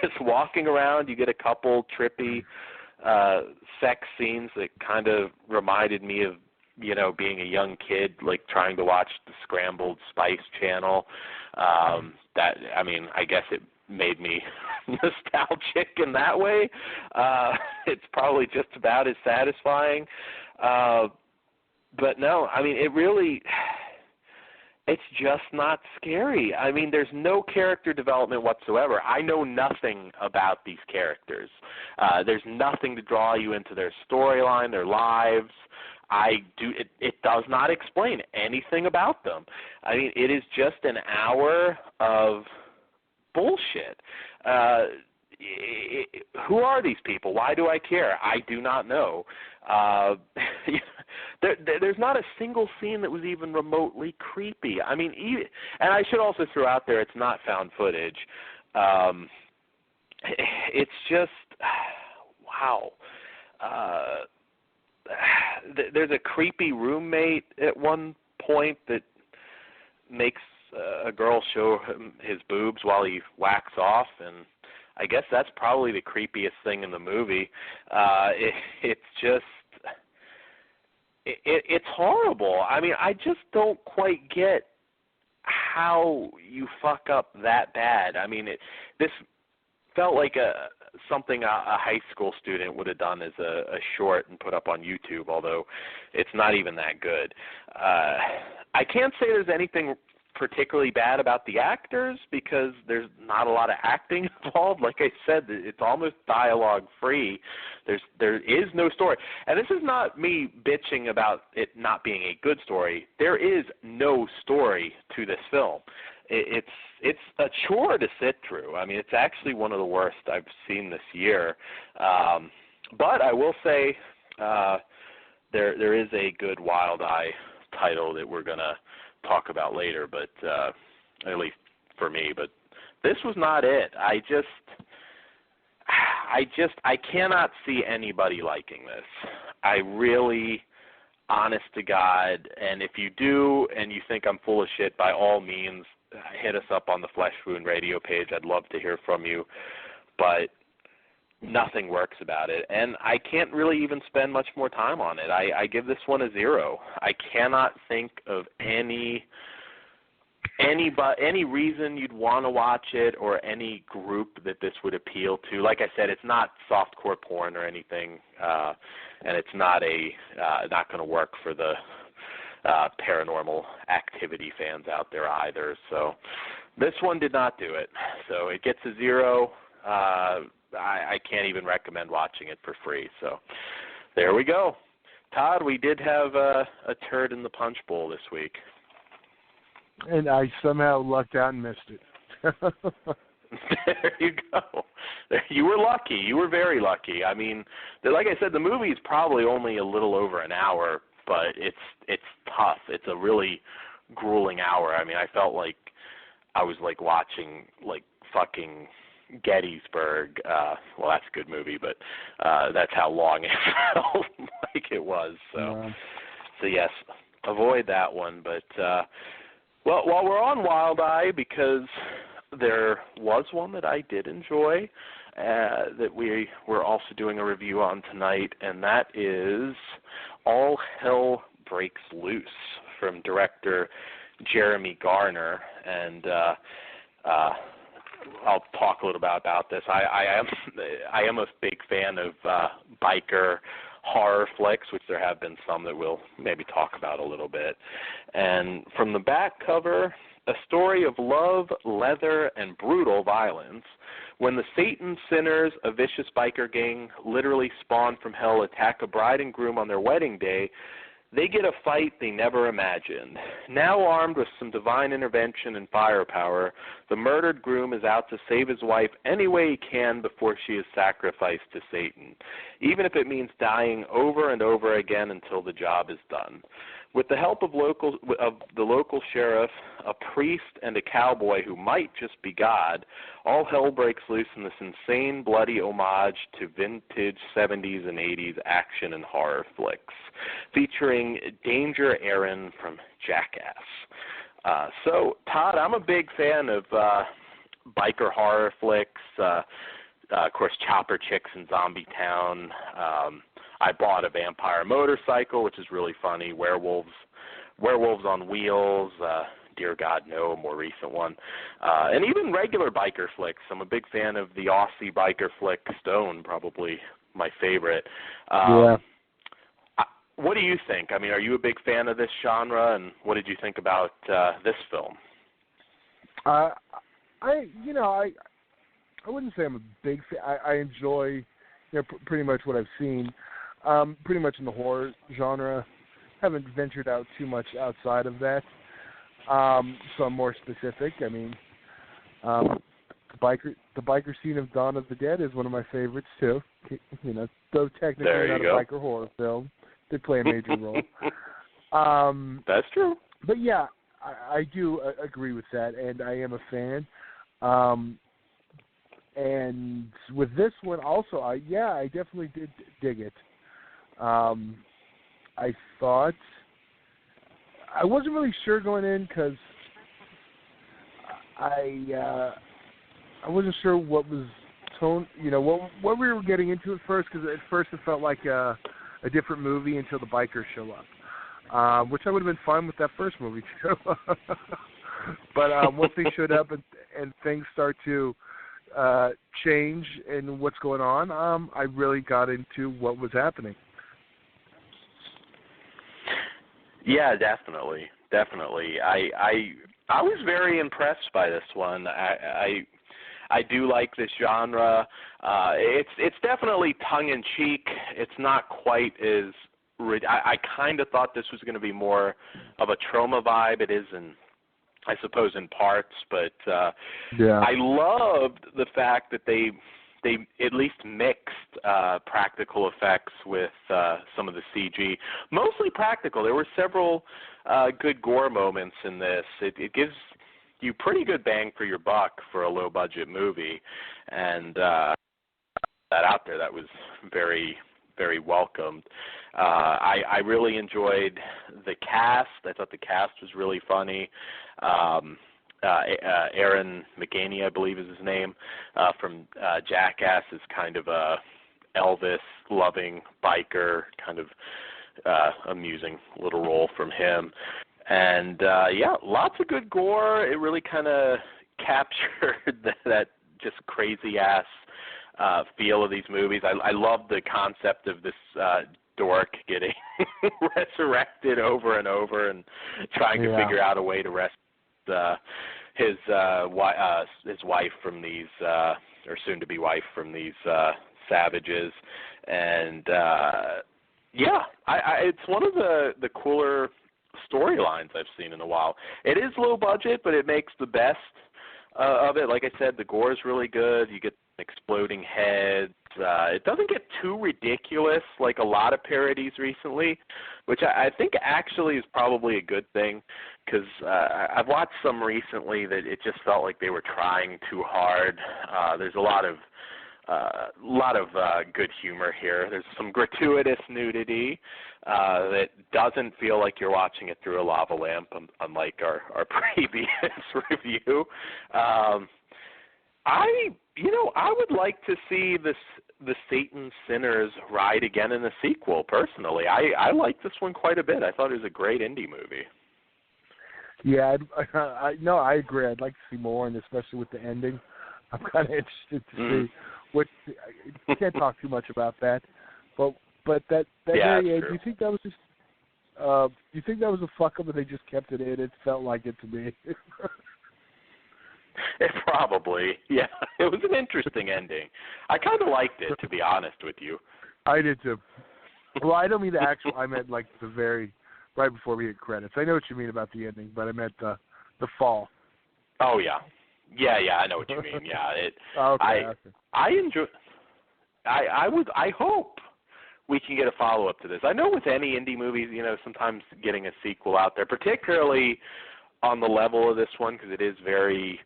just walking around. You get a couple trippy sex scenes that kind of reminded me of, being a young kid, like trying to watch the Scrambled Spice channel. I guess it made me nostalgic in that way. It's probably just about as satisfying. But no, I mean, it's just not scary. I mean, there's no character development whatsoever. I know nothing about these characters. There's nothing to draw you into their storyline, their lives. It does not explain anything about them. I mean, it is just an hour of bullshit. Who are these people? Why do I care? I do not know. There's not a single scene that was even remotely creepy. I mean, and I should also throw out there, it's not found footage. It's just, wow. There's a creepy roommate at one point that makes a girl show him his boobs while he whacks off, and I guess that's probably the creepiest thing in the movie. It's just, it's horrible. I mean, I just don't quite get how you fuck up that bad. I mean, this felt like something a high school student would have done as a short and put up on YouTube, although it's not even that good. I can't say there's anything particularly bad about the actors because there's not a lot of acting involved. Like I said, it's almost dialogue free. There is no story. And this is not me bitching about it not being a good story. There is no story to this film. It's a chore to sit through. I mean, it's actually one of the worst I've seen this year. But I will say there is a good Wild Eye title that we're going to talk about later, but at least for me. But this was not it. I cannot see anybody liking this. I really, honest to God, and if you do and you think I'm full of shit, by all means, hit us up on the Flesh Wound Radio page. I'd love to hear from you, but nothing works about it, and I can't really even spend much more time on it. I give this one a 0. I cannot think of any reason you'd want to watch it or any group that this would appeal to. Like I said, it's not softcore porn or anything, and it's not going to work for the Paranormal Activity fans out there either. So this one did not do it. So it gets a 0. I can't even recommend watching it for free. So there we go. Todd, we did have a turd in the punch bowl this week. And I somehow lucked out and missed it. There you go. You were lucky. You were very lucky. I mean, like I said, the movie is probably only a little over an hour, but it's tough. It's a really grueling hour. I mean, I felt like I was like watching like fucking Gettysburg. Well, that's a good movie, but that's how long it felt like it was. So yes, avoid that one. But well, while we're on Wild Eye, because there was one that I did enjoy that we were also doing a review on tonight, and that is All Hell Breaks Loose from director Jeremy Garner. And I'll talk a little about this. I am a big fan of biker horror flicks, which there have been some that we'll maybe talk about a little bit. And from the back cover, a story of love, leather, and brutal violence. When the Satan Sinners, a vicious biker gang literally spawned from hell, attack a bride and groom on their wedding day, they get a fight they never imagined. Now armed with some divine intervention and firepower, the murdered groom is out to save his wife any way he can before she is sacrificed to Satan, even if it means dying over and over again until the job is done. With the help of the local sheriff, a priest, and a cowboy who might just be God, all hell breaks loose in this insane, bloody homage to vintage 70s and 80s action and horror flicks, featuring Danger Erin from Jackass. So, Todd, I'm a big fan of biker horror flicks. Of course, Chopper Chicks in Zombie Town. I bought a vampire motorcycle, which is really funny. Werewolves on Wheels. Dear God, no, a more recent one. And even regular biker flicks. I'm a big fan of the Aussie biker flick Stone, probably my favorite. Yeah. What do you think? I mean, are you a big fan of this genre, and what did you think about this film? I wouldn't say I'm a big fan. I enjoy, pretty much what I've seen. Pretty much in the horror genre. Haven't ventured out too much outside of that. So I'm more specific. I mean, the biker scene of Dawn of the Dead is one of my favorites too. Though technically not a biker horror film, they play a major role. That's true. But yeah, I do agree with that, and I am a fan. And with this one also, I definitely did dig it. I thought I wasn't really sure going in because I wasn't sure what was tone, what we were getting into at first, because at first it felt like a different movie until the bikers show up, which I would have been fine with that first movie too. But once they showed up and things start to change in what's going on, I really got into what was happening. Yeah, definitely. I was very impressed by this one. I do like this genre. It's definitely tongue in cheek. It's not quite as. I kind of thought this was going to be more of a trauma vibe. It is I suppose in parts, but I loved the fact that they at least mixed practical effects with some of the CG. Mostly practical. There were several good gore moments in this. It gives you pretty good bang for your buck for a low-budget movie, and that out there, that was very, very welcomed. I really enjoyed the cast. I thought the cast was really funny. Aaron McGaney, I believe is his name, from Jackass, is kind of a Elvis-loving biker, kind of amusing little role from him. And, lots of good gore. It really kind of captured that just crazy-ass feel of these movies. I love the concept of this dork getting resurrected over and over and trying to figure out a way to rescue his wife from these, or soon-to-be wife from these savages. And, it's one of the cooler storylines I've seen in a while. It is low budget, but it makes the best of it. Like I said, the gore is really good. You get exploding heads. It doesn't get too ridiculous like a lot of parodies recently, which I think actually is probably a good thing, because I've watched some recently that it just felt like they were trying too hard. There's a lot of good humor here. There's some gratuitous nudity that doesn't feel like you're watching it through a lava lamp, unlike our previous review. I would like to see the Satan Sinners ride again in a sequel, personally. I like this one quite a bit. I thought it was a great indie movie. Yeah, I agree. I'd like to see more, and especially with the ending. I'm kind of interested to see what. You can't talk too much about that, but But that Yeah, very end, true. do you think that was just you think that was a fuck up and they just kept it in? It felt like it to me. It probably, yeah. It was an interesting ending. I kind of liked it, to be honest with you. I did too. Well, I don't mean the actual. I meant like the very right before we hit credits. I know what you mean about the ending, but I meant the fall. Oh yeah, yeah. I know what you mean. Yeah, it. Okay. I enjoy. I hope we can get a follow up to this. I know with any indie movies, sometimes getting a sequel out there, particularly on the level of this one, because it is very,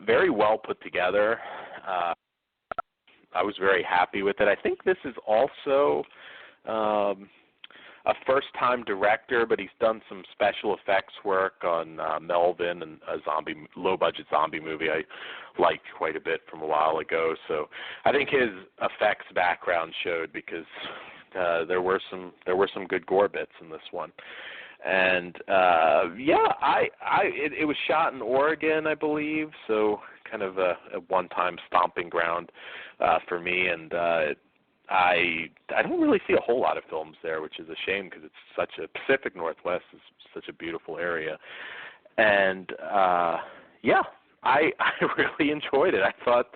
very well put together. I was very happy with it. I think this is also a first-time director, but he's done some special effects work on Melvin, and a low-budget zombie movie I liked quite a bit from a while ago. So I think his effects background showed, because there were some good gore bits in this one. And it was shot in Oregon, I believe, so kind of a one-time stomping ground for me. And I don't really see a whole lot of films there, which is a shame, because it's such a Pacific Northwest is such a beautiful area. And I really enjoyed it. I thought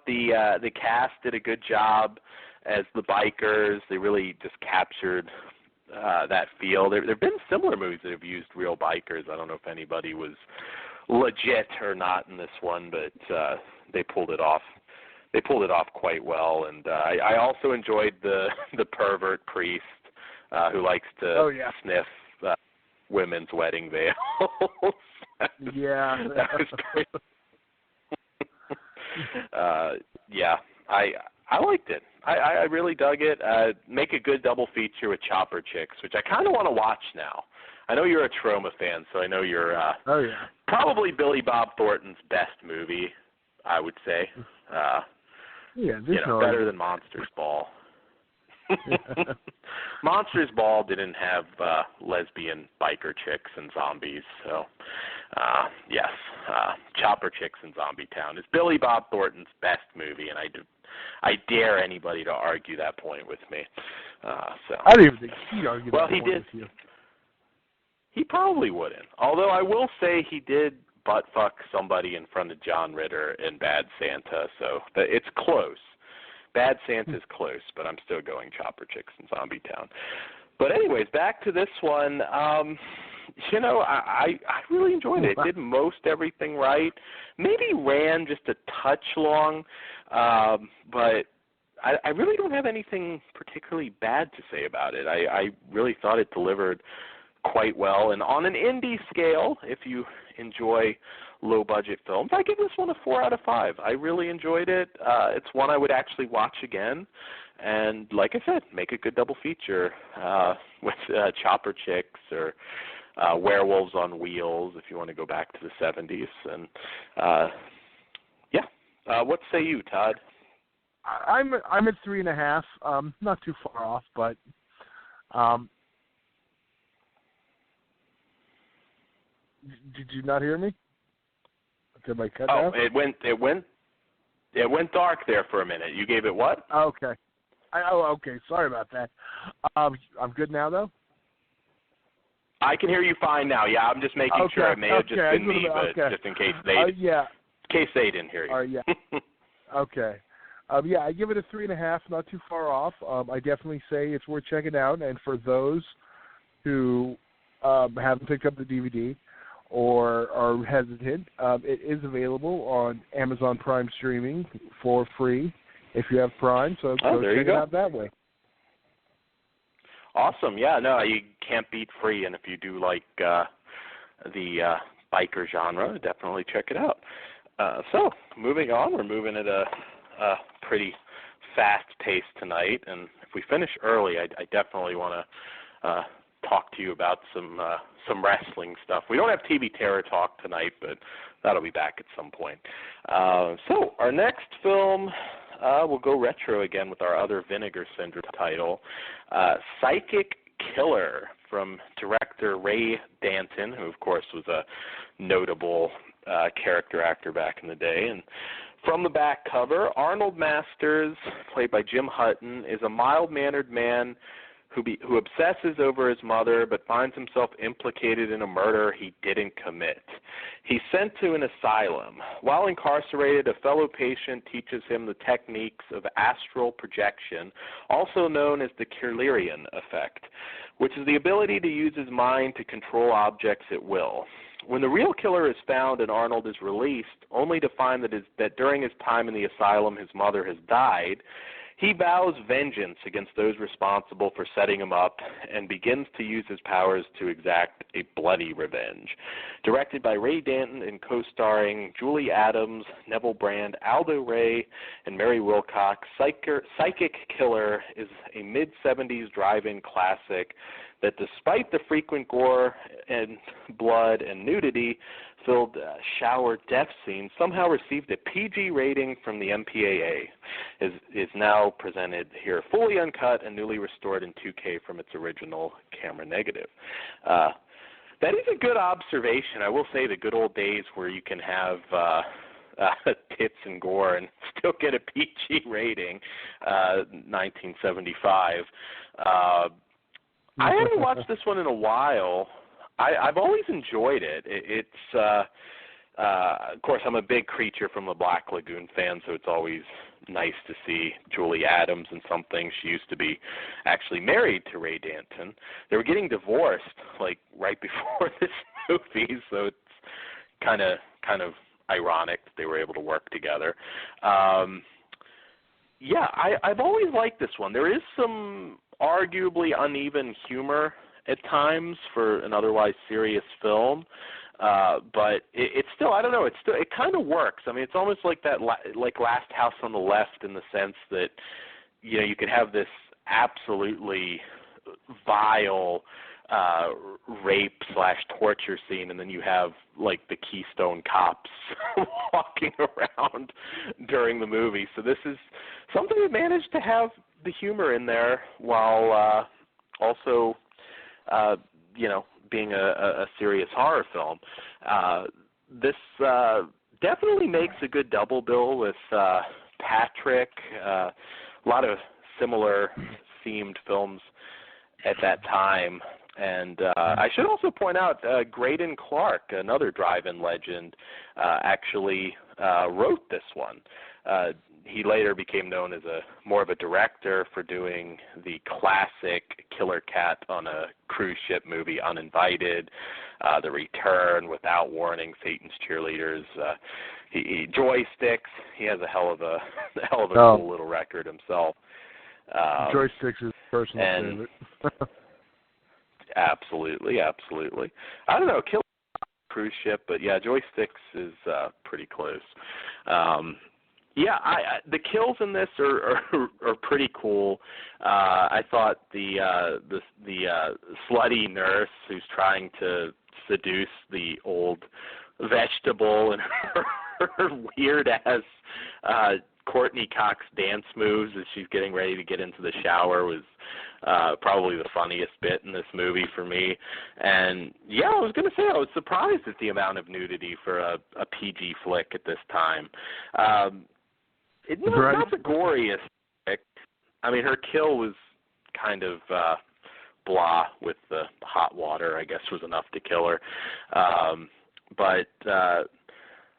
the cast did a good job as the bikers. They really just captured that feel. There've been similar movies that have used real bikers. I don't know if anybody was legit or not in this one, but they pulled it off. They pulled it off quite well, and I also enjoyed the pervert priest who likes to sniff women's wedding veils. That was great. I liked it. I really dug it. Make a good double feature with Chopper Chicks, which I kind of want to watch now. I know you're a Troma fan, so I know you're probably Billy Bob Thornton's best movie, I would say. Better than Monsters Ball. Monsters Ball didn't have lesbian biker chicks and zombies, so yes, Chopper Chicks and Zombie Town is Billy Bob Thornton's best movie, and I dare anybody to argue that point with me. I don't even think he'd argue that point with you. He probably wouldn't. Although I will say he did butt-fuck somebody in front of John Ritter in Bad Santa, so it's close. Bad Santa's close, but I'm still going Chopper Chicks and Zombie Town. But anyways, back to this one. I really enjoyed it. It did most everything right. Maybe ran just a touch long, but I really don't have anything particularly bad to say about it. I really thought it delivered quite well. And on an indie scale, if you enjoy low-budget films, I give this one a 4 out of 5. I really enjoyed it. It's one I would actually watch again. And like I said, make a good double feature with Chopper Chicks or Werewolves on Wheels, if you want to go back to the 70s. And what say you, Todd? I'm at 3.5. Not too far off, but did you not hear me? Did I cut out? It went dark there for a minute. You gave it what? Okay. Okay. Sorry about that. I'm good now, though. I can hear you fine now. Yeah, I'm just making sure it may have just been me, but just in case they didn't hear you. Okay. I give it a 3.5. Not too far off. I definitely say it's worth checking out. And for those who haven't picked up the DVD or are hesitant, it is available on Amazon Prime streaming for free if you have Prime. So go check it out that way. Awesome. Yeah, no, you can't beat free. And if you do like the biker genre, definitely check it out. So moving on, we're moving at a pretty fast pace tonight. And if we finish early, I definitely want to talk to you about some wrestling stuff. We don't have TV Terror Talk tonight, but that'll be back at some point. So our next film, we'll go retro again with our other Vinegar Syndrome title, Psychic Killer, from director Ray Danton, who of course was a notable character actor back in the day. And From the back cover, Arnold Masters, played by Jim Hutton, is a mild-mannered man who obsesses over his mother but finds himself implicated in a murder he didn't commit. He's sent to an asylum. While incarcerated, a fellow patient teaches him the techniques of astral projection, also known as the Kerlerian effect, which is the ability to use his mind to control objects at will. When the real killer is found and Arnold is released, only to find that during his time in the asylum his mother has died, he vows vengeance against those responsible for setting him up and begins to use his powers to exact a bloody revenge. Directed by Ray Danton and co-starring Julie Adams, Neville Brand, Aldo Ray, and Mary Wilcox, Psychic Killer is a mid-70s drive-in classic that, despite the frequent gore and blood and nudity-filled shower death scenes, somehow received a PG rating from the MPAA. Is now presented here fully uncut and newly restored in 2K from its original camera negative. That is a good observation. I will say the good old days where you can have tits and gore and still get a PG rating, 1975. I haven't watched this one in a while. I've always enjoyed it. It's of course, I'm a big Creature from the Black Lagoon fan, so it's always nice to see Julie Adams in something. She used to be actually married to Ray Danton. They were getting divorced like right before this movie, so it's kind of ironic that they were able to work together. Yeah, I've always liked this one. There is some arguably uneven humor at times for an otherwise serious film, but it's still, I don't know, it kind of works. I mean, it's almost like that, like Last House on the Left, in the sense that, you know, you could have this absolutely vile rape/torture scene, and then you have like the Keystone Cops walking around during the movie. So this is something that managed to have the humor in there while also, you know, being a serious horror film. This definitely makes a good double bill with Patrick. A lot of similar themed films at that time. And I should also point out Graydon Clark, another drive-in legend, actually wrote this one. He later became known as more of a director for doing the classic killer cat on a cruise ship movie, Uninvited, The Return, Without Warning, Satan's Cheerleaders, Joysticks. He has a hell of a cool little record himself. Joysticks is personal favorite. Absolutely. I don't know, killer cruise ship, but yeah, Joysticks is pretty close. Yeah, the kills in this are pretty cool. I thought the slutty nurse who's trying to seduce the old vegetable and her weird ass Courtney Cox dance moves as she's getting ready to get into the shower was probably the funniest bit in this movie for me. And yeah, I was going to say I was surprised at the amount of nudity for a PG flick at this time. Not the goriest flick. I mean, her kill was kind of blah with the hot water, I guess, was enough to kill her. But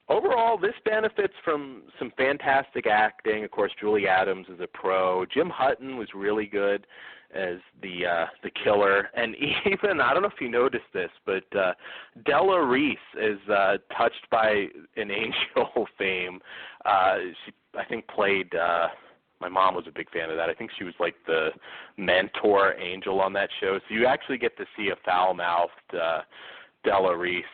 overall, this benefits from some fantastic acting. Of course, Julie Adams is a pro. Jim Hutton was really good as the killer. And even, I don't know if you noticed this, but Della Reese is touched by an angel fame. She, I think, played... my mom was a big fan of that. I think she was like the mentor angel on that show. So you actually get to see a foul-mouthed Della Reese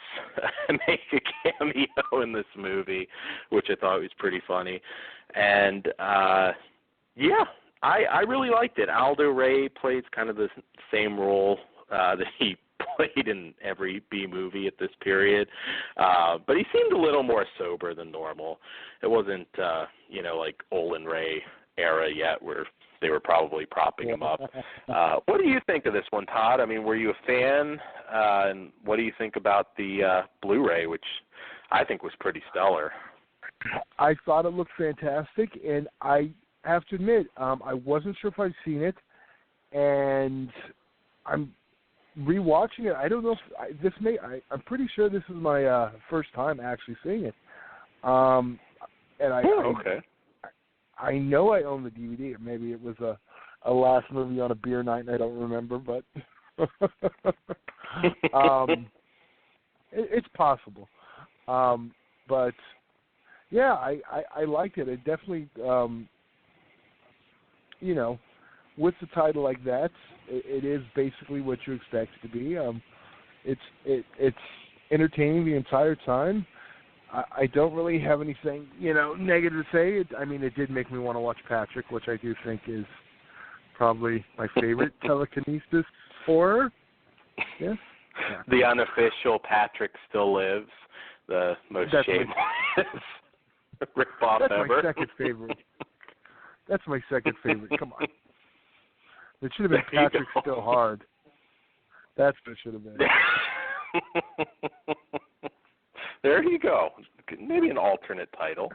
make a cameo in this movie, which I thought was pretty funny. And, yeah, I really liked it. Aldo Ray plays kind of the same role that he played in every B movie at this period. But he seemed a little more sober than normal. It wasn't, like Olin Ray era yet where they were probably propping him up. What do you think of this one, Todd? I mean, were you a fan? And what do you think about the Blu-ray, which I think was pretty stellar? I thought it looked fantastic, and I have to admit, I wasn't sure if I'd seen it, and I'm rewatching it. I don't know if I'm pretty sure this is my first time actually seeing it. And okay. I know I own the DVD. Maybe it was a last movie on a beer night, and I don't remember, but it's possible. But yeah, I liked it. It definitely, with the title like that, it is basically what you expect it to be. It's entertaining the entire time. I don't really have anything, negative to say. It did make me want to watch Patrick, which I do think is probably my favorite telekinesis horror. Yes. Yeah. The unofficial Patrick Still Lives, the most shameless Rick Bob That's ever. my second favorite. That's my second favorite. Come on. It should have been Patrick Still Hard. That's what it should have been. There you go. Maybe an alternate title.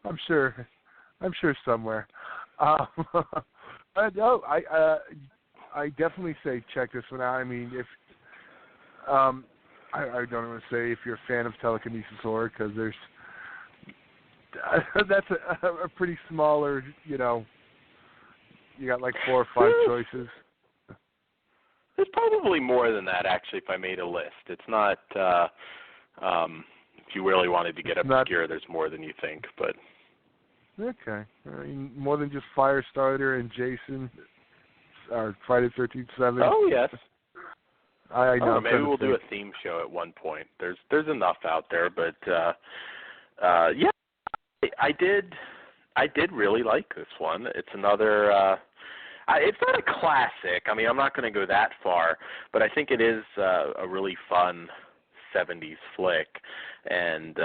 I'm sure somewhere. No, I definitely say check this one out. If I don't want to say if you're a fan of telekinesis horror, because that's a pretty smaller, you got like 4 or 5 choices. There's probably more than that, actually, if I made a list. It's not, if you really wanted to get obscure, there's more than you think, but. Okay. More than just Firestarter and Jason, or Friday the 13th, 7. Oh, yes. I know. Maybe we'll do a theme show at one point. There's enough out there, but yeah, I did really like this one. It's another. It's not a classic. I'm not going to go that far, but I think it is a really fun 70s flick, and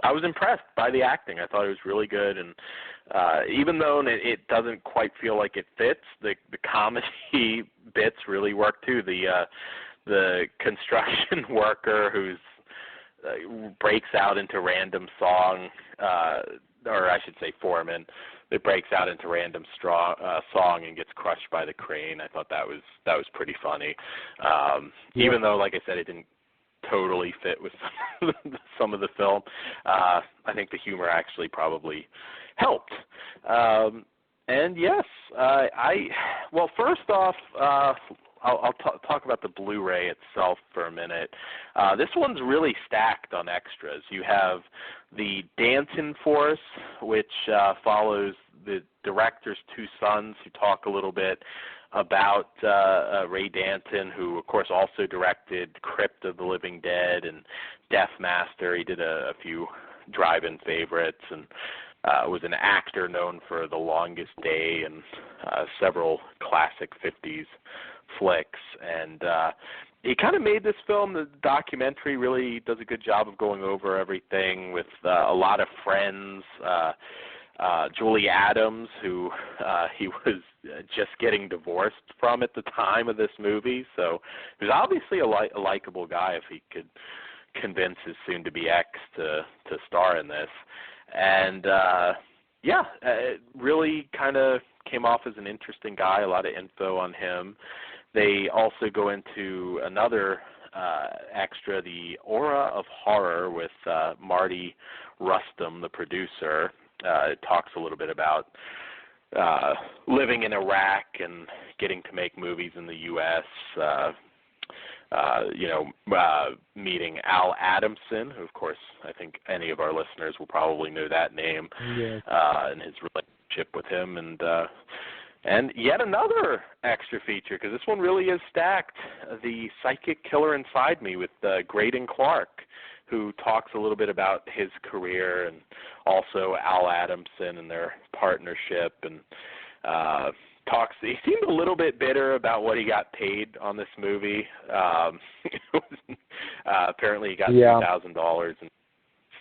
I was impressed by the acting. I thought it was really good, and even though it doesn't quite feel like it fits, the comedy bits really work too. The construction worker who's breaks out into random song, or I should say foreman, that breaks out into random song and gets crushed by the crane. I thought that was pretty funny. Even though, like I said, it didn't totally fit with some of the film. I think the humor actually probably helped. And yes, well, first off, I'll talk about the Blu-ray itself for a minute. This one's really stacked on extras. You have the Danton Force, which follows the director's 2 sons, who talk a little bit about Ray Danton, who, of course, also directed Crypt of the Living Dead and Deathmaster. He did a few drive-in favorites, and was an actor known for The Longest Day and several classic 50s flicks. And he kind of made this film. The documentary really does a good job of going over everything with a lot of friends. Julie Adams, who he was just getting divorced from at the time of this movie, so he was obviously a likable guy if he could convince his soon-to-be ex to star in this. And it really kind of came off as an interesting guy, a lot of info on him. They also go into another extra, the Aura of Horror, with Marty Rustum, the producer. It talks a little bit about living in Iraq and getting to make movies in the U.S., meeting Al Adamson, who, of course, I think any of our listeners will probably know that name, and his relationship with him. And yet another extra feature, because this one really is stacked, The Psychic Killer Inside Me with Graydon Clark, who talks a little bit about his career, and also Al Adamson and their partnership, and he seemed a little bit bitter about what he got paid on this movie. Apparently he got $2,000 and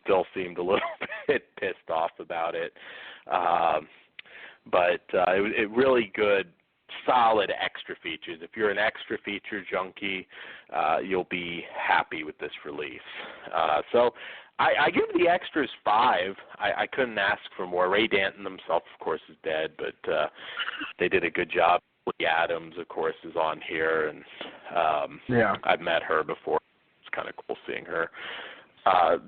still seemed a little bit pissed off about it. But it really good, solid extra features. If you're an extra feature junkie, you'll be happy with this release. So I give the extras 5. I couldn't ask for more. Ray Danton himself, of course, is dead, but they did a good job. Lee Adams, of course, is on here, and I've met her before. It's kind of cool seeing her.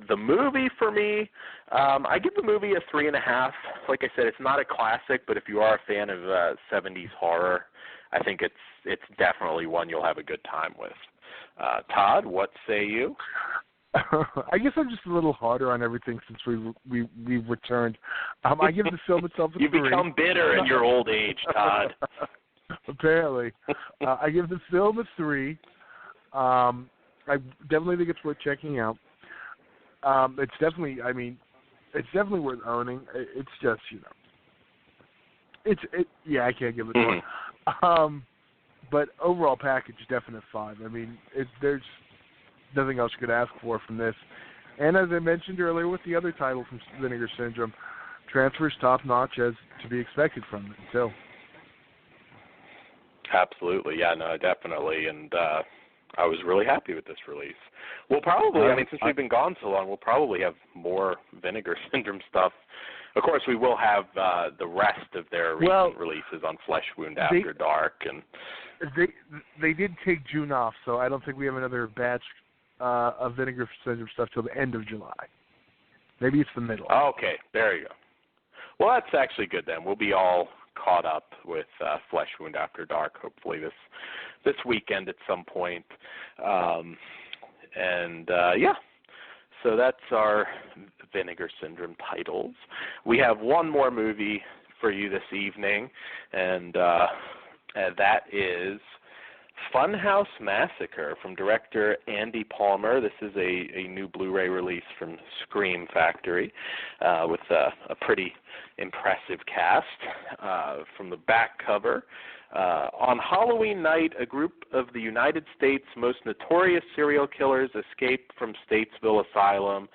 The movie for me, I give the movie a 3.5. Like I said, it's not a classic, but if you are a fan of 70s horror, I think it's definitely one you'll have a good time with. Todd, what say you? I guess I'm just a little harder on everything since we've returned. I give the film itself a 3. You become bitter in your old age, Todd. Apparently. I give the film a 3. I definitely think it's worth checking out. It's definitely worth owning. It's just, I can't give it more. But overall package, definite 5. I mean, there's nothing else you could ask for from this. And as I mentioned earlier with the other title from Vinegar Syndrome, transfers top notch as to be expected from it. So. Absolutely, yeah, no, definitely, and I was really happy with this release. We'll probably, since we've been gone so long, we'll probably have more Vinegar Syndrome stuff. Of course, we will have the rest of their recent releases on Flesh Wound After Dark, and they did take June off, so I don't think we have another batch of Vinegar Syndrome stuff till the end of July. Maybe it's the middle. Okay, there you go. Well, that's actually good then. We'll be all caught up with Flesh Wound After Dark, hopefully this weekend at some point. So that's our Vinegar Syndrome titles. We have one more movie for you this evening, and that is Funhouse Massacre from director Andy Palmer. This is a new Blu-ray release from Scream Factory with a pretty impressive cast. From the back cover, on Halloween night, a group of the United States' most notorious serial killers escape from Statesville Asylum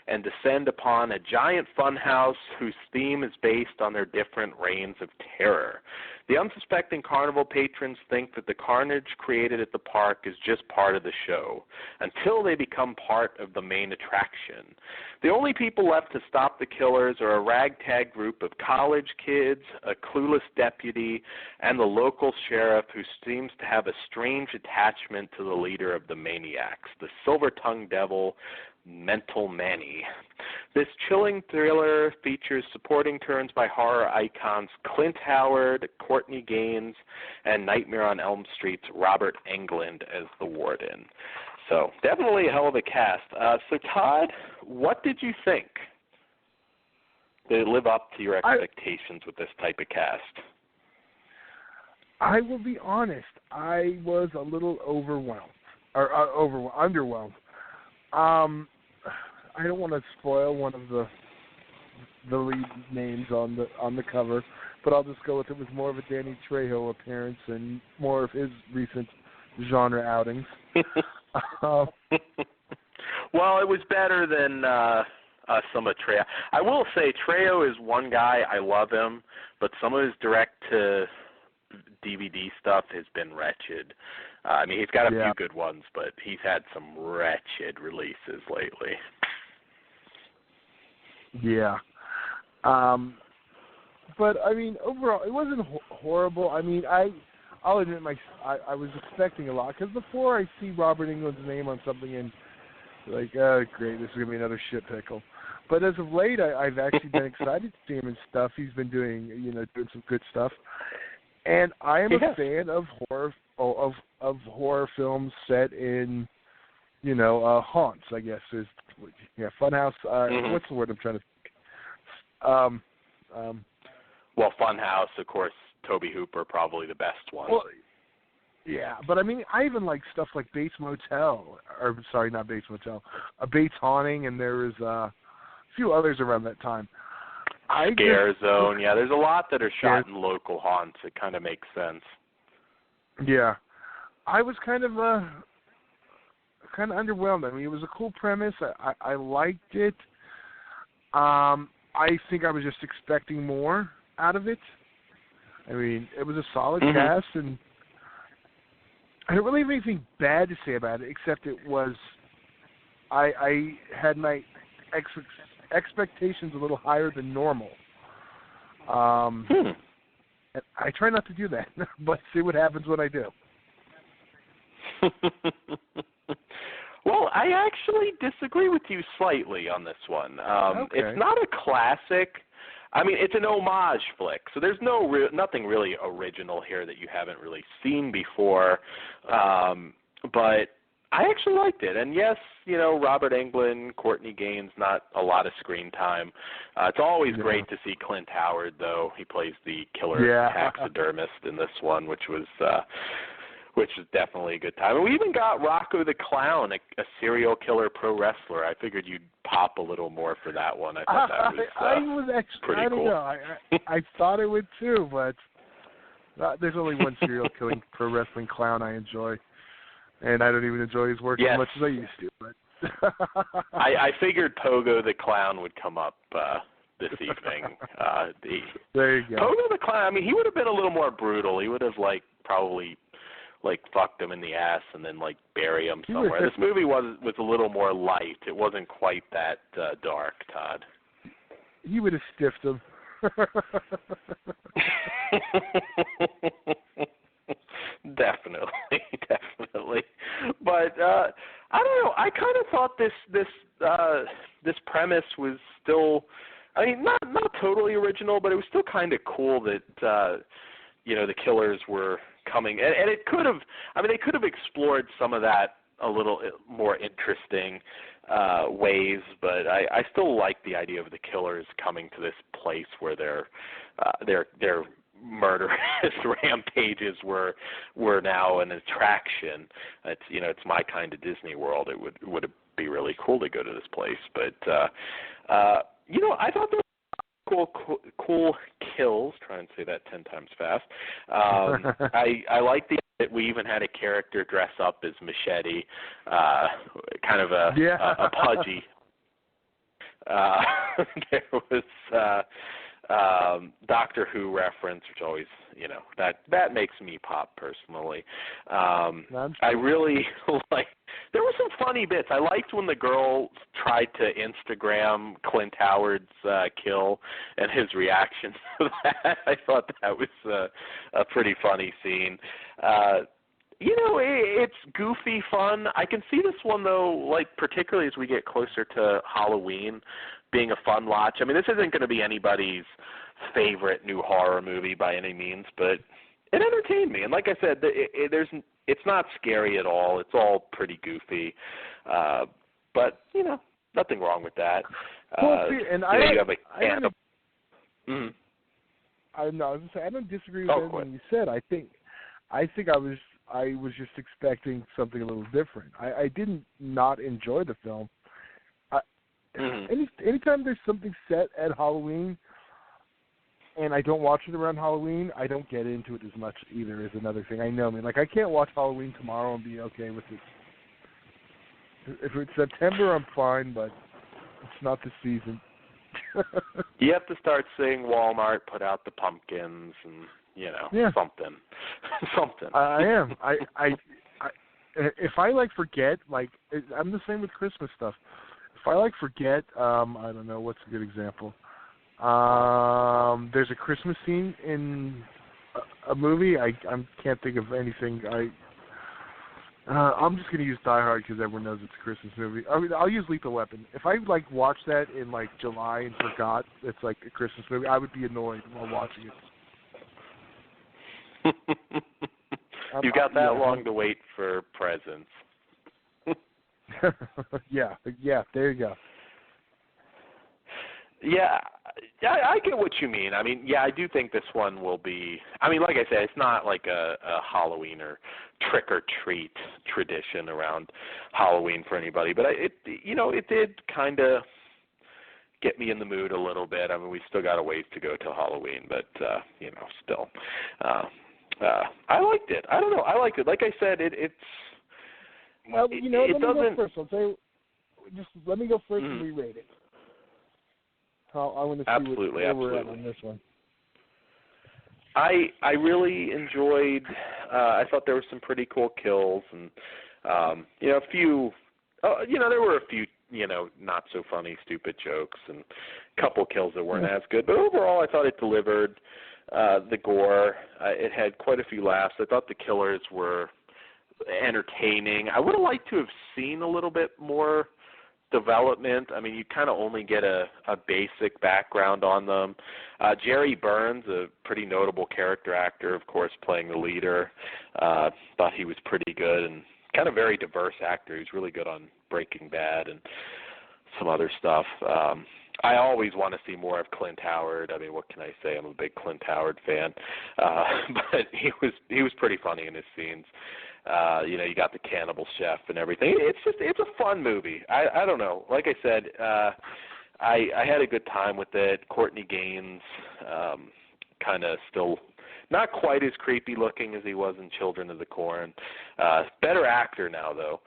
and descend upon a giant funhouse whose theme is based on their different reigns of terror. The unsuspecting carnival patrons think that the carnage created at the park is just part of the show, until they become part of the main attraction. The only people left to stop the killers are a ragtag group of college kids, a clueless deputy, and the local sheriff who seems to have a strange attachment to the leader of the maniacs, the silver-tongued devil, Mental Manny. This chilling thriller features supporting turns by horror icons Clint Howard, Courtney Gaines, and Nightmare on Elm Street's Robert Englund as the warden. So definitely a hell of a cast. So Todd, what did you think? Did it live up to your expectations with this type of cast? I will be honest. I was a little overwhelmed, or underwhelmed. I don't want to spoil one of the lead names on the cover, but I'll just go with it was more of a Danny Trejo appearance and more of his recent genre outings. Well, it was better than some of Trejo. I will say Trejo is one guy, I love him, but some of his direct-to-DVD stuff has been wretched. He's got a few good ones, but he's had some wretched releases lately. Yeah. But, overall, it wasn't horrible. I'll admit I was expecting a lot, because before I see Robert Englund's name on something and, like, oh, great, this is going to be another shit pickle. But as of late, I've actually been excited to see him and stuff. He's been doing some good stuff. And I am a fan of horror films set in, haunts, I guess. Funhouse. What's the word I'm trying to think? Well, Funhouse, of course, Tobe Hooper, probably the best one. Well, yeah, but I even like stuff like Bates Motel, or sorry, not Bates Motel, Bates Haunting, and there was a few others around that time. Scare Zone, yeah. There's a lot that are shot in local haunts. It kind of makes sense. Yeah, I was kind of underwhelmed. It was a cool premise. I liked it. I think I was just expecting more out of it. It was a solid cast, and I don't really have anything bad to say about it, except it was I had my expectations a little higher than normal. And I try not to do that, but see what happens when I do. Well, I actually disagree with you slightly on this one. Okay. It's not a classic. I mean, it's an homage flick, so there's nothing really original here that you haven't really seen before. But I actually liked it. And yes, Robert Englund, Courtney Gaines, not a lot of screen time. It's always great to see Clint Howard, though. He plays the killer taxidermist in this one, which was definitely a good time. And we even got Rocco the Clown, a serial killer pro wrestler. I figured you'd pop a little more for that one. I thought that was, pretty cool. I don't know. I thought it would too, but there's only one serial killing pro wrestling clown I enjoy, and I don't even enjoy his work as much as I used to. But I figured Pogo the Clown would come up this evening. There you go. Pogo the Clown. I mean, he would have been a little more brutal. He would have probably fucked him in the ass and then bury him somewhere. This movie was a little more light. It wasn't quite that dark, Todd. He would have stiffed him. Definitely. But I don't know. I kind of thought this premise was still, I mean, not totally original, but it was still kind of cool that the killers were coming, and it could have. I mean, they could have explored some of that a little more interesting ways, but I still like the idea of the killers coming to this place where their murderous rampages were now an attraction. It's my kind of Disney World. It would be really cool to go to this place, but I thought there were cool kills. Try and say that 10 times fast. I like that we even had a character dress up as Machete, kind of a pudgy. There was Doctor Who reference, which always, that makes me pop personally. I really like. There were some funny bits. I liked when the girl tried to Instagram Clint Howard's kill and his reaction to that. I thought that was a pretty funny scene. It's goofy fun. I can see this one, though, particularly as we get closer to Halloween, being a fun watch. I mean, this isn't going to be anybody's favorite new horror movie by any means, but it entertained me. And like I said, it's not scary at all. It's all pretty goofy. But, nothing wrong with that. Well, see, and I don't disagree with everything you said. I think I was just expecting something a little different. I didn't not enjoy the film. Anytime there's something set at Halloween and I don't watch it around Halloween, I don't get into it as much either is another thing. I know, I can't watch Halloween tomorrow and be okay with it. If it's September, I'm fine, but it's not the season. You have to start seeing Walmart put out the pumpkins and, something. Something. I am. I if I forget, I'm the same with Christmas stuff. If I forget, I don't know, what's a good example? There's a Christmas scene in a movie. I can't think of anything. I'm just going to use Die Hard because everyone knows it's a Christmas movie. I'll use Lethal Weapon. If I watched that in July and forgot it's a Christmas movie, I would be annoyed while watching it. You got that long to wait for presents. Yeah, there you go. Yeah, I get what you mean. I mean, I do think this one will be, like I said, it's not like a Halloween or trick-or-treat tradition around Halloween for anybody, but it did kind of get me in the mood a little bit. I mean, we still got a ways to go till Halloween, but, still. I liked it. I don't know. I liked it. Like I said, it's... Well, let me go first. I'll tell you, just let me go first and re-rate it. I want to see where we're at on this one. I really enjoyed. I thought there were some pretty cool kills, and a few. There were a few not so funny, stupid jokes and a couple kills that weren't as good. But overall, I thought it delivered the gore. It had quite a few laughs. I thought the killers were entertaining. I would have liked to have seen a little bit more development. I mean, you kind of only get a basic background on them. Jerry Burns, a pretty notable character actor, of course, playing the leader, thought he was pretty good and kind of very diverse actor. He was really good on Breaking Bad and some other stuff. I always want to see more of Clint Howard. I mean, what can I say? I'm a big Clint Howard fan. But he was pretty funny in his scenes. You got the cannibal chef and everything. It's a fun movie. I don't know. Like I said, I had a good time with it. Courtney Gaines, kind of still not quite as creepy looking as he was in Children of the Corn. Better actor now, though.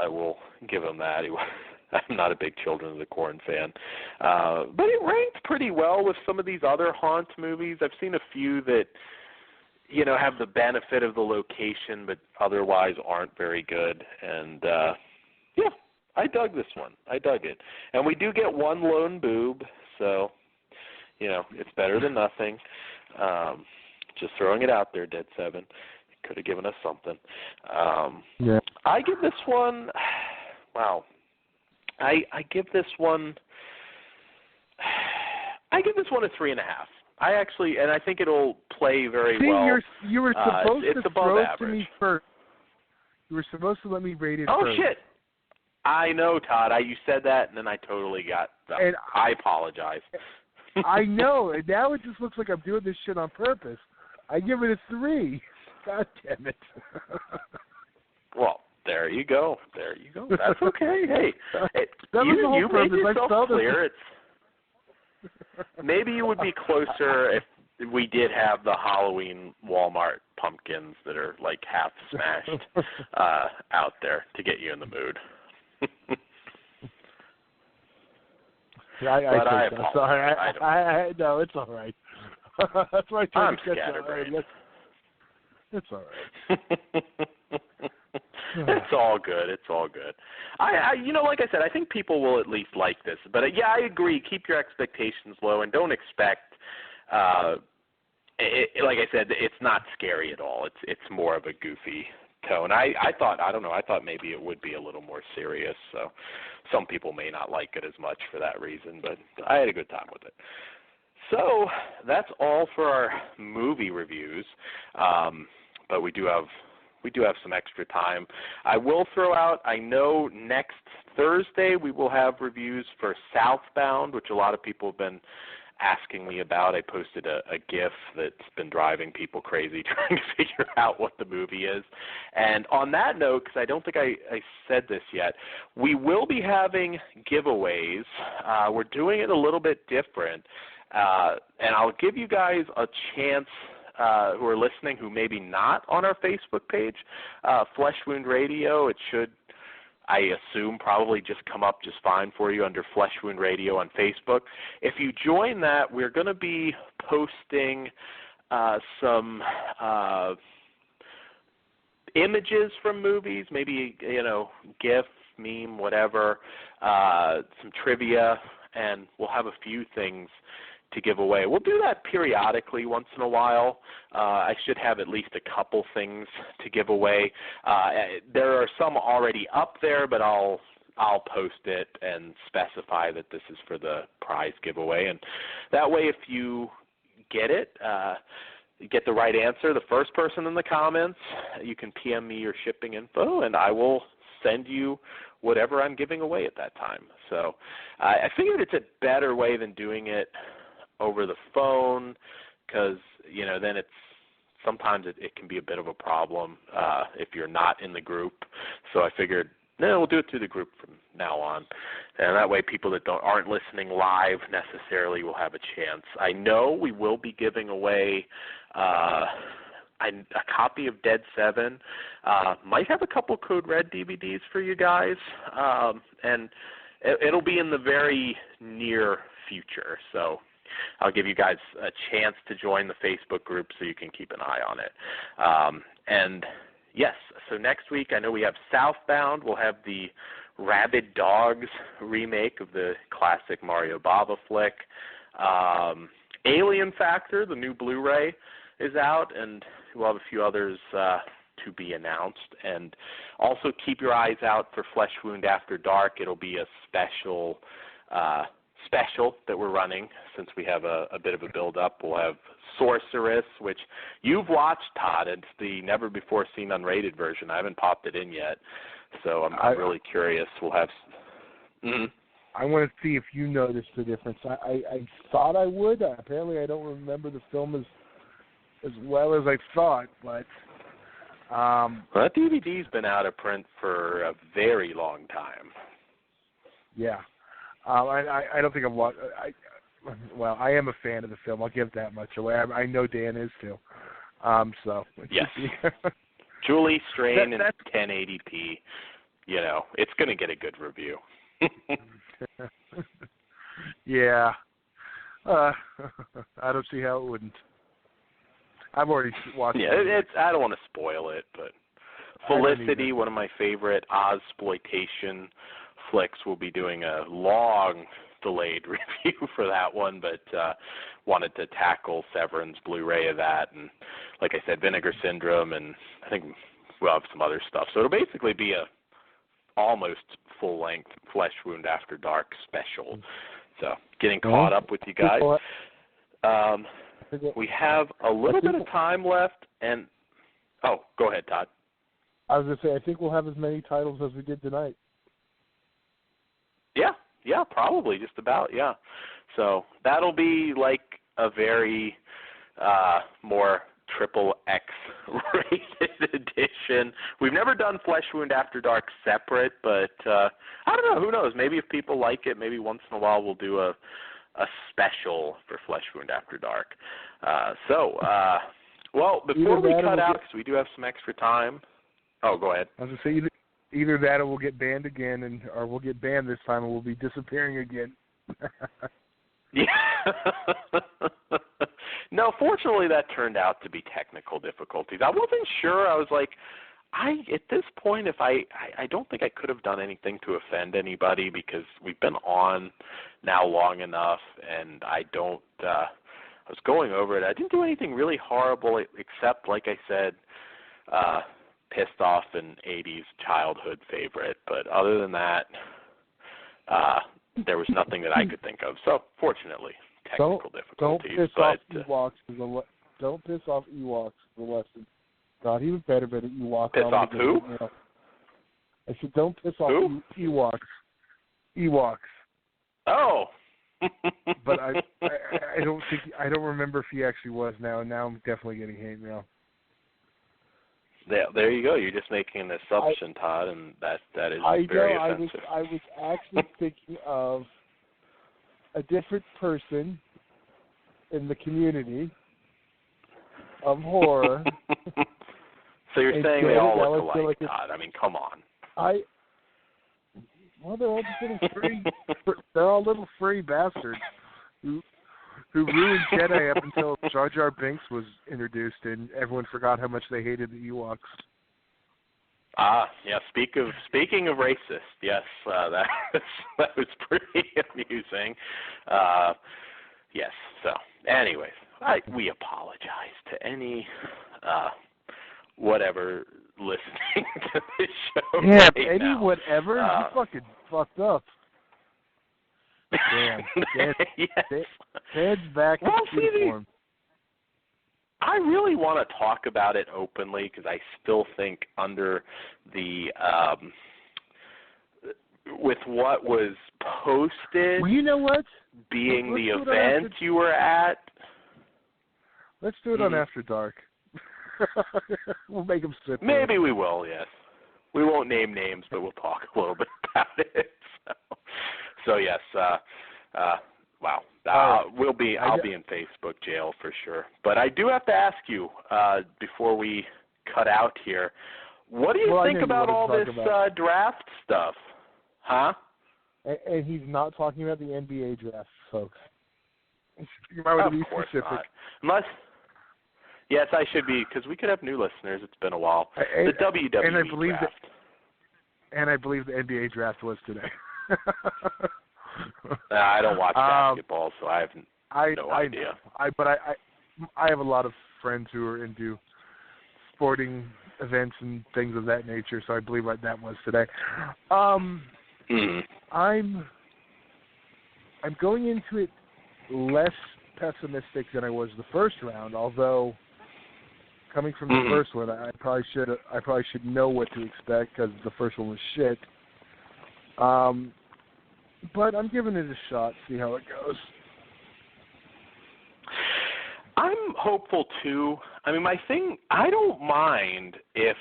I will give him that. I'm not a big Children of the Corn fan. But it ranked pretty well with some of these other haunt movies. I've seen a few that, have the benefit of the location but otherwise aren't very good. And, I dug this one. I dug it. And we do get one lone boob, so, it's better than nothing. Just throwing it out there, Dead 7. Could have given us something. Yeah. I give this one, wow. I give this one a 3.5. I actually, and I think it'll play very well. You were supposed to throw it to me first. You were supposed to let me rate it first. Oh, shit. I know, Todd. You said that, and then I totally got that. And I apologize. I know. And now it just looks like I'm doing this shit on purpose. I give it a 3. God damn it. Well, there you go. That's okay. Hey, you made yourself clear. Maybe you would be closer if we did have the Halloween Walmart pumpkins that are like half smashed out there to get you in the mood. I apologize. No, it's all right. That's why I'm scatterbrained. It's all right. It's all good. It's all good. I like I said, I think people will at least like this. But I agree. Keep your expectations low and don't expect. Like I said, it's not scary at all. It's more of a goofy tone. I thought maybe it would be a little more serious. So some people may not like it as much for that reason. But I had a good time with it. So that's all for our movie reviews. But we do have some extra time. I will throw out, I know next Thursday we will have reviews for Southbound, which a lot of people have been asking me about. I posted a GIF that's been driving people crazy trying to figure out what the movie is. And on that note, because I don't think I said this yet, we will be having giveaways. We're doing it a little bit different. And I'll give you guys a chance who are listening who maybe not on our Facebook page, Flesh Wound Radio. It should, I assume, probably just come up just fine for you under Flesh Wound Radio on Facebook. If you join that, we're going to be posting some images from movies, maybe, GIF, meme, whatever, some trivia, and we'll have a few things to give away. We'll do that periodically once in a while. I should have at least a couple things to give away. There are some already up there, but I'll post it and specify that this is for the prize giveaway. And that way, if you get it, you get the right answer, the first person in the comments, you can PM me your shipping info, and I will send you whatever I'm giving away at that time. So I figured it's a better way than doing it over the phone, because then sometimes it can be a bit of a problem if you're not in the group. So I figured, no, we'll do it through the group from now on, and that way people that aren't listening live necessarily will have a chance. I know we will be giving away a copy of Dead 7. Might have a couple Code Red DVDs for you guys, and it'll be in the very near future. So I'll give you guys a chance to join the Facebook group so you can keep an eye on it. And yes, so next week I know we have Southbound. We'll have the Rabid Dogs remake of the classic Mario Bava flick. Alien Factor, the new Blu-ray, is out, and we'll have a few others to be announced. And also keep your eyes out for Flesh Wound After Dark. It'll be a special that we're running since we have a bit of a build-up. We'll have Sorceress, which you've watched, Todd. It's the never-before-seen unrated version. I haven't popped it in yet, so I'm really curious. We'll have... I want to see if you noticed the difference. I thought I would. Apparently I don't remember the film as well as I thought, but... well, that DVD's been out of print for a very long time. Yeah. I don't think I've watched... Well, I am a fan of the film. I'll give that much away. I know Dan is too. So... Yes. Julie Strain in 1080p. You know, it's going to get a good review. Yeah. I don't see how it wouldn't. I've already watched it. I don't want to spoil it, but Felicity, one of my favorite Ozploitation flicks, will be doing a long delayed review for that one, but wanted to tackle Severin's Blu-ray of that, and like I said, Vinegar Syndrome, and I think we'll have some other stuff. So it'll basically be a almost full-length Flesh Wound After Dark special. So getting caught up with you guys. We have a little bit of time left, and go ahead, Todd. I was going to say, I think we'll have as many titles as we did tonight. Yeah, probably, just about, yeah. So that'll be like a very more triple X rated edition. We've never done Flesh Wound After Dark separate, but I don't know, who knows? Maybe if people like it, maybe once in a while we'll do a special for Flesh Wound After Dark. Well, before we cut out, because we do have some extra time. Oh, go ahead. I was going to say, either that or we'll get banned again, or we'll get banned this time and we'll be disappearing again. Yeah. No, fortunately that turned out to be technical difficulties. I wasn't sure. I was like, at this point, if I don't think I could have done anything to offend anybody, because we've been on now long enough, and I was going over it. I didn't do anything really horrible except, like I said, pissed off an 80s childhood favorite. But other than that, there was nothing that I could think of. So, fortunately, technical difficulties. Don't piss off Ewoks, the lesson. God, he was better at Ewoks. Piss off who? I said, don't piss off Ewoks. Ewoks. Oh. But I don't remember if he actually was now. Now I'm definitely getting hate mail. Yeah, there you go. You're just making an assumption, Todd, and that is very offensive. I was actually thinking of a different person in the community of horror. So you're saying they all look alike, Todd? I mean, come on. Well, they're all just little free. They're all little free bastards who ruined Jedi up until Jar Jar Binks was introduced, and everyone forgot how much they hated the Ewoks. Yeah. Speaking of racist, yes, that was pretty amusing. Yes. So, anyways, we apologize to any whatever listening to this show. Yeah, right any now. Whatever. You fucking fucked up. Damn. Yes. Ted's back in uniform. I really want to talk about it openly because I still think under the with what was posted. Well, you know what? Being the event you were at. Let's do it on After Dark. We'll make them sit there. Maybe we will. Yes. We won't name names, but we'll talk a little bit about it. So yes, wow. I'll be in Facebook jail for sure. But I do have to ask you before we cut out here, what do you think about all this draft stuff? Huh? And he's not talking about the NBA draft, folks. You might want to be specific. Not. Unless, yes, I should be, because we could have new listeners. It's been a while. The WWE and I believe draft. And I believe the NBA draft was today. I don't watch basketball, so I have no idea. But I have a lot of friends who are into sporting events and things of that nature, so I believe that was today. I'm going into it less pessimistic than I was the first round, although coming from the first one, I probably should know what to expect because the first one was shit. But I'm giving it a shot, see how it goes. I'm hopeful too. I mean, I don't mind if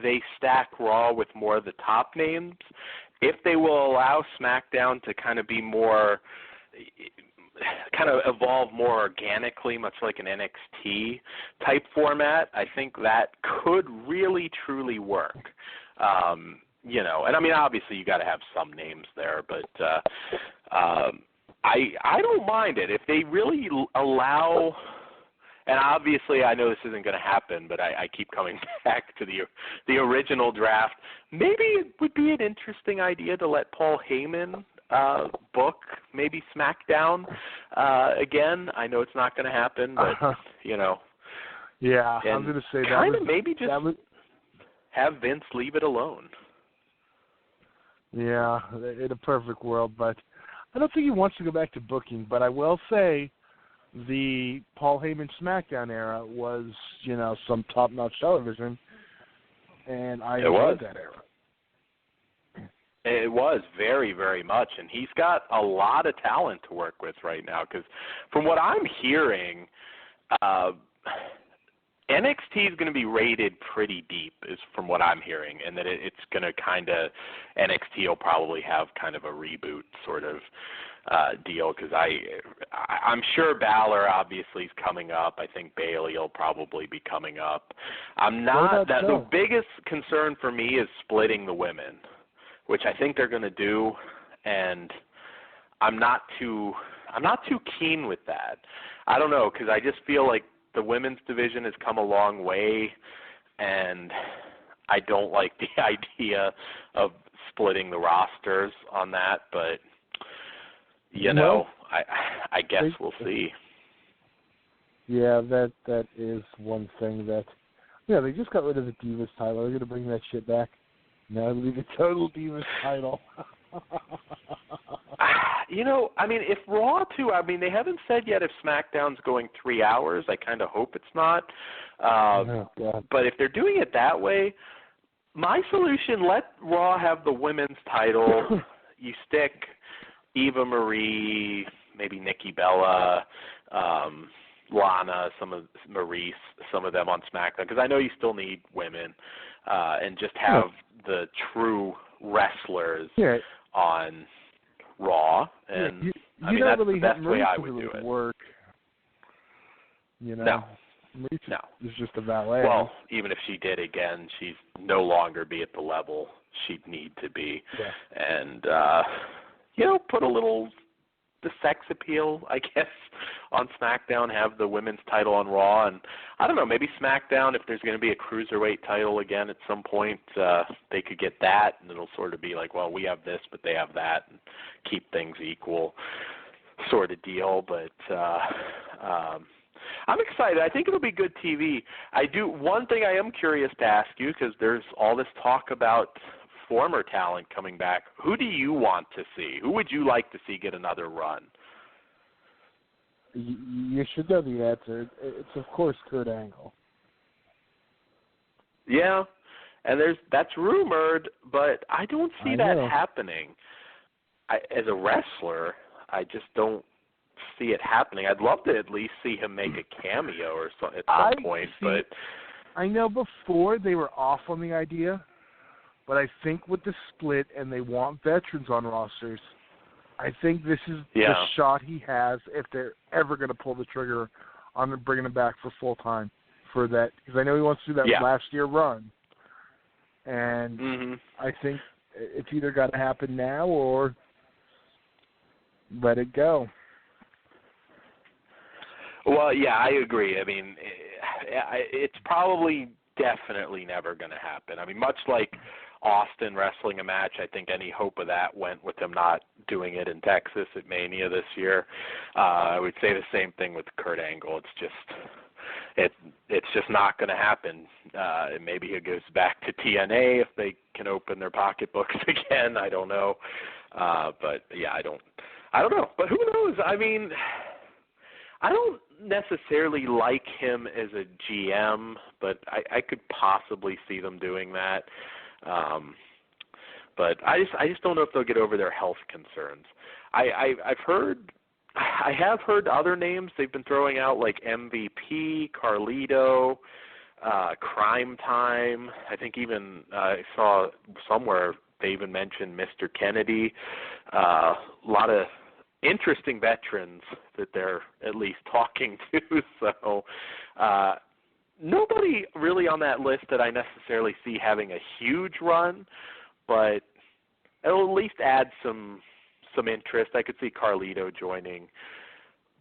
they stack Raw with more of the top names, if they will allow SmackDown to kind of be more, kind of evolve more organically, much like an NXT type format. I think that could really, truly work. And I mean, obviously you got to have some names there, but I don't mind it if they really allow. And obviously, I know this isn't going to happen, but I keep coming back to the original draft. Maybe it would be an interesting idea to let Paul Heyman book maybe SmackDown again. I know it's not going to happen, but Yeah, I'm going to say that. Kind of maybe just have Vince leave it alone. Yeah, in a perfect world, but I don't think he wants to go back to booking. But I will say, the Paul Heyman SmackDown era was, some top-notch television, and I enjoyed that era. It was very, very much, and he's got a lot of talent to work with right now, because from what I'm hearing, NXT is going to be rated pretty deep, is from what I'm hearing, and that it's going to NXT will probably have kind of a reboot sort of deal, because I'm sure Balor obviously is coming up. I think Bayley will probably be coming up. The biggest concern for me is splitting the women, which I think they're going to do, and I'm not too keen with that. I don't know, because I just feel like the women's division has come a long way, and I don't like the idea of splitting the rosters on that, but I guess we'll see. Yeah, that is one thing that, they just got rid of the Divas title. They're going to bring that shit back. Now it'll be the total Divas title. I mean, if Raw too, I mean, they haven't said yet if SmackDown's going 3 hours. I kind of hope it's not. But if they're doing it that way, my solution, let Raw have the women's title. You stick Eva Marie, maybe Nikki Bella, Lana, Maurice, some of them on SmackDown, because I know you still need women, and just have the true wrestlers on Raw, and I mean, that's the best way I would do it. Work. No. Maurice is just a valet. Well, even if she did again, she'd no longer be at the level she'd need to be. Yeah. And, put a little the sex appeal, I guess, on SmackDown, have the women's title on Raw, and I don't know, maybe SmackDown, if there's going to be a Cruiserweight title again at some point, they could get that, and it'll sort of be like, well, we have this, but they have that, and keep things equal sort of deal, but I'm excited. I think it'll be good TV. One thing I am curious to ask you, because there's all this talk about former talent coming back. Who do you want to see? Who would you like to see get another run? You should know the answer. It's, of course, Kurt Angle. Yeah, and that's rumored, but I don't see that happening. As a wrestler, I just don't see it happening. I'd love to at least see him make a cameo or so at some point. But I know before they were off on the idea, but I think with the split and they want veterans on rosters, I think this is the shot he has if they're ever going to pull the trigger on bringing him back for full time for that, because I know he wants to do that last year run. And I think it's either got to happen now or let it go. Well, yeah, I agree. I mean, it's probably definitely never going to happen. I mean, much like Austin wrestling a match. I think any hope of that went with him not doing it in Texas at Mania this year. I would say the same thing with Kurt Angle. It's just not going to happen. Maybe he goes back to TNA if they can open their pocketbooks again. I don't know. But yeah, I don't know. But who knows? I mean, I don't necessarily like him as a GM, but I could possibly see them doing that. But I just don't know if they'll get over their health concerns. I have heard other names they've been throwing out, like MVP, Carlito, Crime Time. I think even I saw somewhere they even mentioned Mr. Kennedy. A lot of interesting veterans that they're at least talking to. So nobody really on that list that I necessarily see having a huge run, but it'll at least add some interest. I could see Carlito joining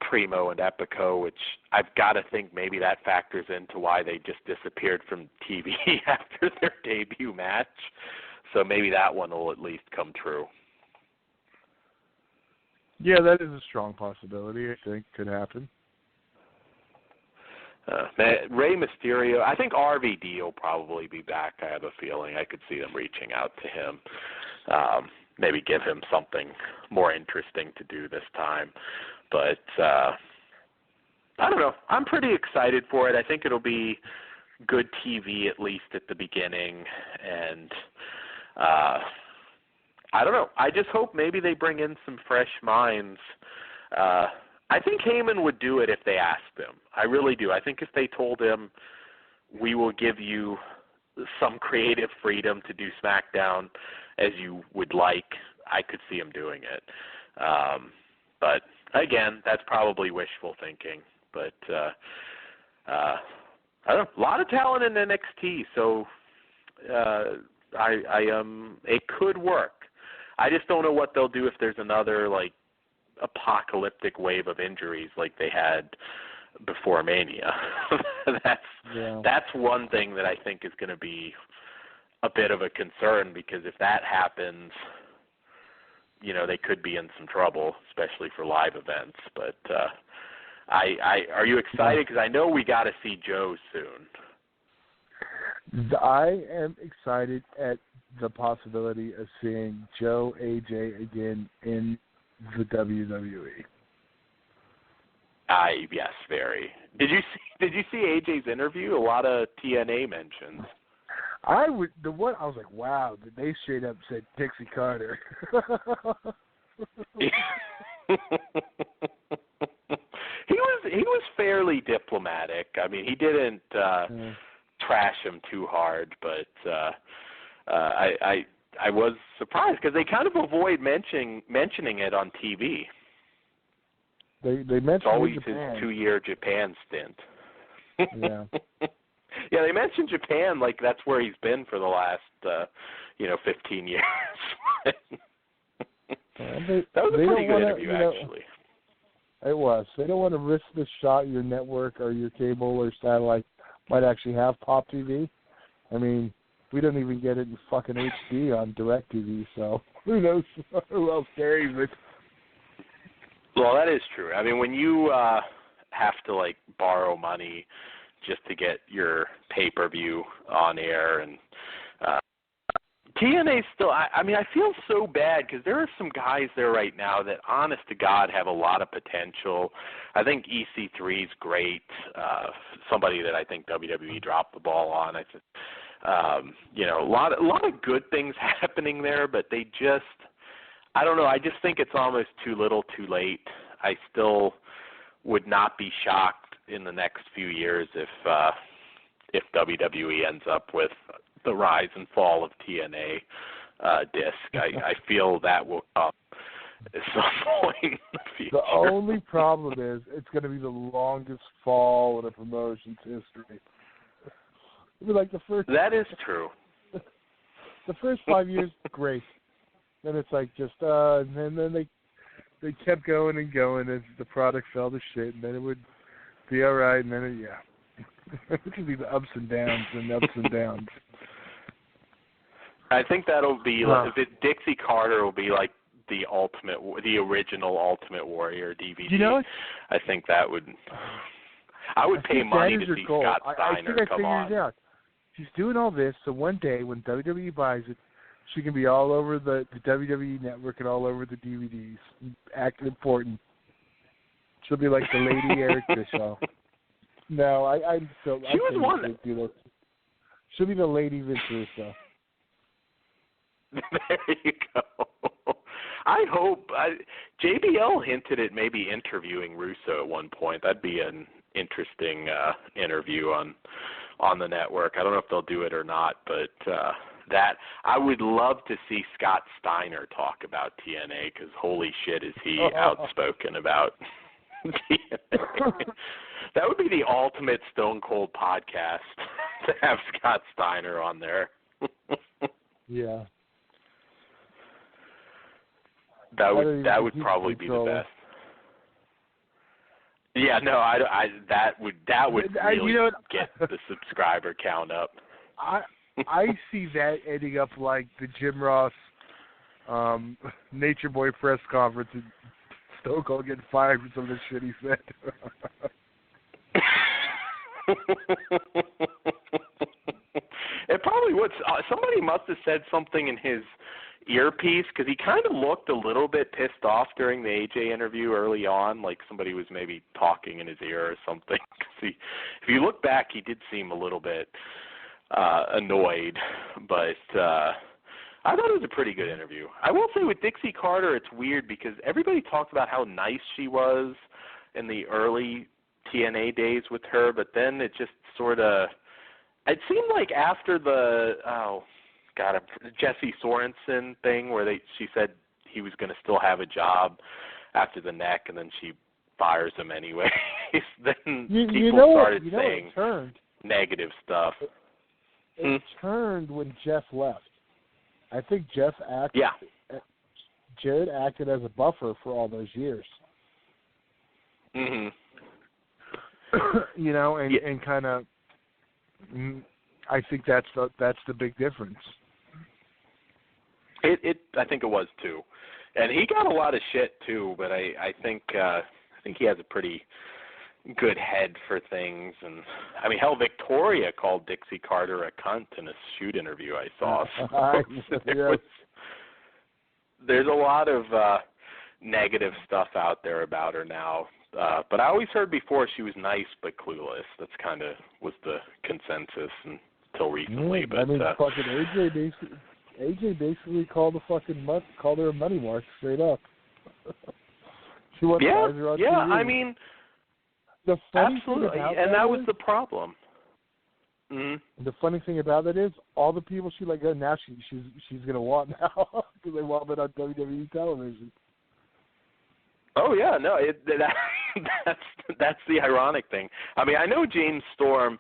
Primo and Epico, which I've got to think maybe that factors into why they just disappeared from TV after their debut match. So maybe that one will at least come true. Yeah, that is a strong possibility. I think could happen. Rey Mysterio, I think RVD will probably be back. I have a feeling. I could see them reaching out to him. Maybe give him something more interesting to do this time. But I don't know. I'm pretty excited for it. I think it'll be good TV at least at the beginning. And I don't know. I just hope maybe they bring in some fresh minds. I think Heyman would do it if they asked him. I really do. I think if they told him, we will give you some creative freedom to do SmackDown as you would like, I could see him doing it. But again, that's probably wishful thinking. But I don't know. A lot of talent in NXT, so it could work. I just don't know what they'll do if there's another like apocalyptic wave of injuries like they had before Mania. That's one thing that I think is going to be a bit of a concern, because if that happens, they could be in some trouble, especially for live events. But are you excited? Because I know we got to see Joe soon. I am excited at the possibility of seeing Joe AJ again in the WWE. Yes, very. Did you see AJ's interview? A lot of TNA mentions. I was like, wow, they straight up said Dixie Carter. He was fairly diplomatic. I mean, he didn't trash him too hard, but I was surprised because they kind of avoid mentioning it on TV. They mentioned it's always Japan. His 2-year Japan stint. Yeah. Yeah, they mentioned Japan like that's where he's been for the last 15 years. That was a pretty good interview, actually. It was. They don't want to risk the shot your network or your cable or satellite might actually have Pop TV. I mean, we don't even get it in fucking HD on DirecTV, so who knows who else carries it. Well, that is true. I mean, when you have to, borrow money just to get your pay-per-view on air, and TNA still, I mean, I feel so bad because there are some guys there right now that, honest to God, have a lot of potential. I think EC3 is great, somebody that I think WWE dropped the ball on. A lot of good things happening there, but they just, I don't know, I just think it's almost too little too late. I still would not be shocked in the next few years if WWE ends up with the rise and fall of TNA disc. I feel that will come at some point in the future. The only problem is it's going to be the longest fall in a promotion's history. It'll be like the first. That is true. The first 5 years, great. Then it's like just, and then they kept going and going as the product fell to shit, and then it would be all right, and then it would be the ups and downs and ups and downs. I think that'll be like, Dixie Carter will be like the original Ultimate Warrior DVD. You know, I think that would. I would pay money to see goal. Scott Steiner come on. It out. She's doing all this, so one day when WWE buys it, she can be all over the WWE network and all over the DVDs, acting important. She'll be like the Lady Eric Bischoff. No, I'm so. She was one. Do that. She'll be the Lady Vince Russo. There you go. I hope JBL hinted at maybe interviewing Russo at one point. That'd be an interesting interview on the network. I don't know if they'll do it or not, but that I would love to see Scott Steiner talk about TNA because holy shit is he outspoken about TNA. That would be the ultimate Stone Cold podcast to have Scott Steiner on there. Yeah. That would probably be the best. Yeah, no, that would really get the subscriber count up. I see that ending up like the Jim Ross Nature Boy press conference and Stone Cold getting fired for some of the shit he said. It probably would. Somebody must have said something in his earpiece because he kind of looked a little bit pissed off during the AJ interview early on, like somebody was maybe talking in his ear or something. If you look back, he did seem a little bit annoyed, but I thought it was a pretty good interview. I will say with Dixie Carter, it's weird because everybody talked about how nice she was in the early TNA days with her, but then it just sort of, it seemed like after the, Jesse Sorensen thing where she said he was going to still have a job after the neck, and then she fires him anyway. Then people started saying negative stuff. It turned when Jeff left. I think Jeff acted. Yeah. Jared acted as a buffer for all those years. Mhm. And kind of. I think that's the big difference. I think it was too, and he got a lot of shit too. But I think he has a pretty good head for things. And I mean, hell, Victoria called Dixie Carter a cunt in a shoot interview I saw. So there's a lot of negative stuff out there about her now. But I always heard before she was nice but clueless. That's kind of was the consensus until recently. But fucking AJ basically called her a money mark straight up. She wasn't her on TV. I mean, the funny absolutely, thing about and that was the problem. Mm-hmm. The funny thing about that is all the people she let go now she's gonna want now because they want it on WWE television. Oh yeah, no, that's the ironic thing. I mean, I know James Storm.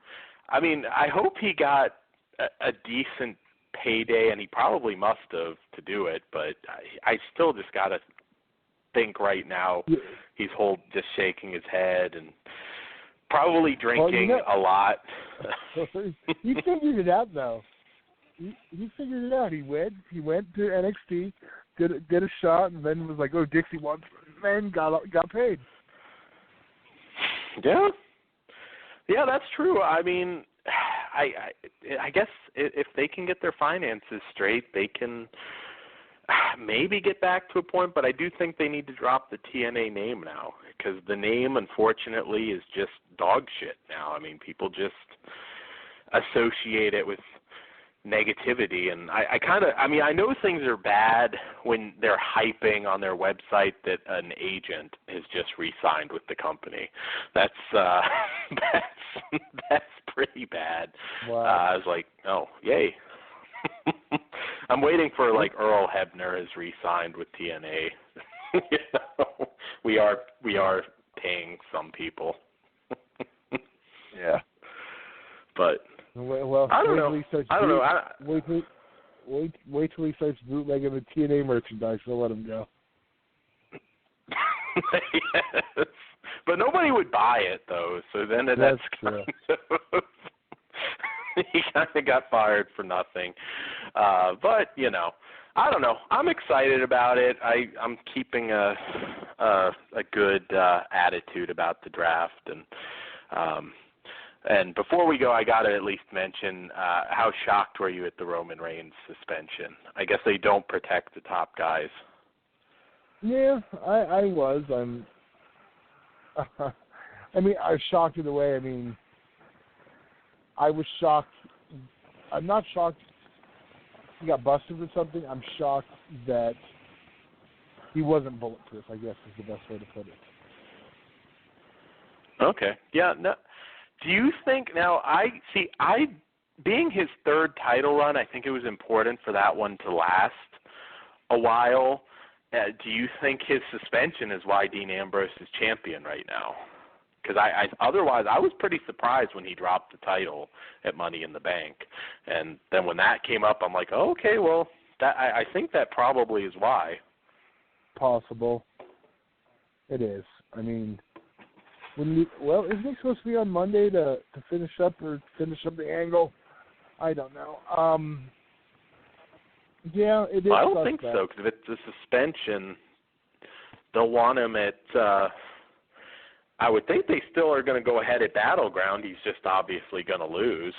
I mean, I hope he got a decent payday, and he probably must have to do it. But I still just gotta think right now he's just shaking his head and probably drinking a lot. He figured it out though. He figured it out. He went to NXT, did a shot, and then was like, "Oh, Dixie wants," and got paid. Yeah, that's true. I mean, I guess if they can get their finances straight, they can maybe get back to a point. But I do think they need to drop the TNA name now because the name, unfortunately, is just dog shit now. I mean, people just associate it with negativity, and I know things are bad when they're hyping on their website that an agent has just re-signed with the company. That's that's pretty bad. Wow. I was like, oh, yay. I'm waiting for like Earl Hebner has re-signed with TNA. We are paying some people. Yeah. But well, I don't know. Wait till he starts bootlegging the TNA merchandise. I'll let him go. Yes. But nobody would buy it though. So then that's true. he kind of got fired for nothing. But, you know, I don't know. I'm excited about it. I'm keeping a good attitude about the draft. And before we go, I got to at least mention how shocked were you at the Roman Reigns suspension? I guess they don't protect the top guys. Yeah, I was. I mean, I was shocked in a way. I mean, I was shocked. I'm not shocked he got busted or something. I'm shocked that he wasn't bulletproof, I guess is the best way to put it. Okay. Yeah. No. Do you think now? Being his third title run, I think it was important for that one to last a while. Do you think his suspension is why Dean Ambrose is champion right now? Because otherwise, I was pretty surprised when he dropped the title at Money in the Bank, and then when that came up, I'm like, oh, okay, well, I think that probably is why. Possible. It is. I mean, isn't he supposed to be on Monday to finish up the angle? I don't know. Yeah, it is. Well, I don't think so, because if it's a suspension, they'll want him at. I would think they still are going to go ahead at Battleground. He's just obviously going to lose.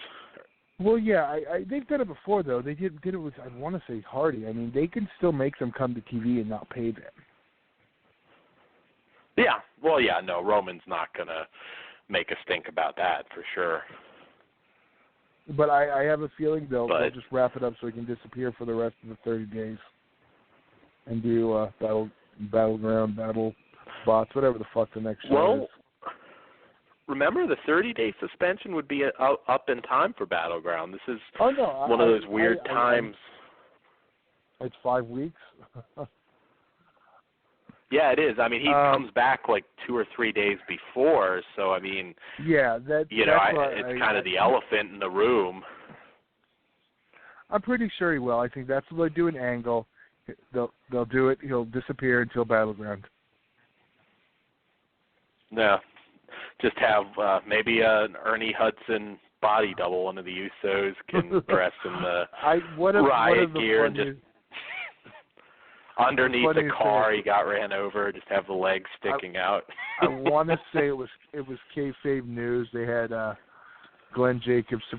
Well, yeah, they've done it before though. They did it with, I want to say, Hardy. I mean, they can still make them come to TV and not pay them. Yeah. Well, yeah. No, Roman's not going to make a stink about that for sure. But I have a feeling they'll just wrap it up so he can disappear for the rest of the 30 days and do Battleground, Battle Bots, whatever the fuck the next show is. Remember, the 30-day suspension would be up in time for Battleground. This is one of those weird times. It's 5 weeks? Yeah, it is. I mean, he comes back like 2 or 3 days before, so I mean, yeah, it's kind of the elephant in the room. I'm pretty sure he will. I think that's what they'll do in Angle. They'll do it. He'll disappear until Battleground. Yeah. Just have maybe an Ernie Hudson body double. One of the Usos can dress in the riot gear and just underneath the car he got ran over, just have the legs sticking out. I want to say it was kayfabe news. They had Glenn Jacobs to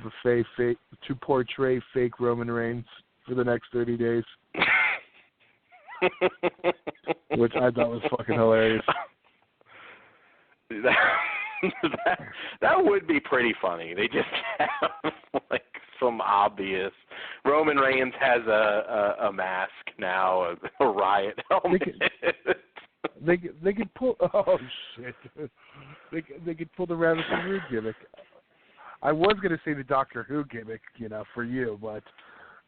portray fake Roman Reigns for the next 30 days, which I thought was fucking hilarious. That would be pretty funny. They just have like some obvious. Roman Reigns has a mask now, a riot helmet. They could pull. Oh shit! They could pull the Rabbit and Rude gimmick. I was gonna say the Doctor Who gimmick, for you, but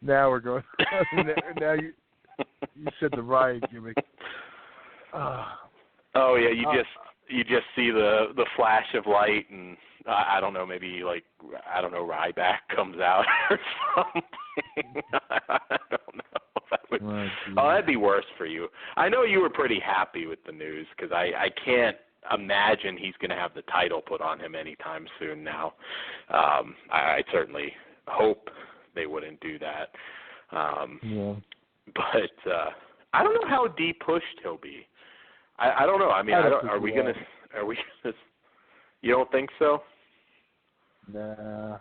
now we're going. Now you said the riot gimmick. Oh yeah, you just see the flash of light, and I don't know, maybe Ryback comes out or something. I don't know. That'd be worse for you. I know you were pretty happy with the news because I can't imagine he's going to have the title put on him anytime soon now. I certainly hope they wouldn't do that. But I don't know how de-pushed he'll be. I don't know. I mean, are we gonna? You don't think so? Nah. I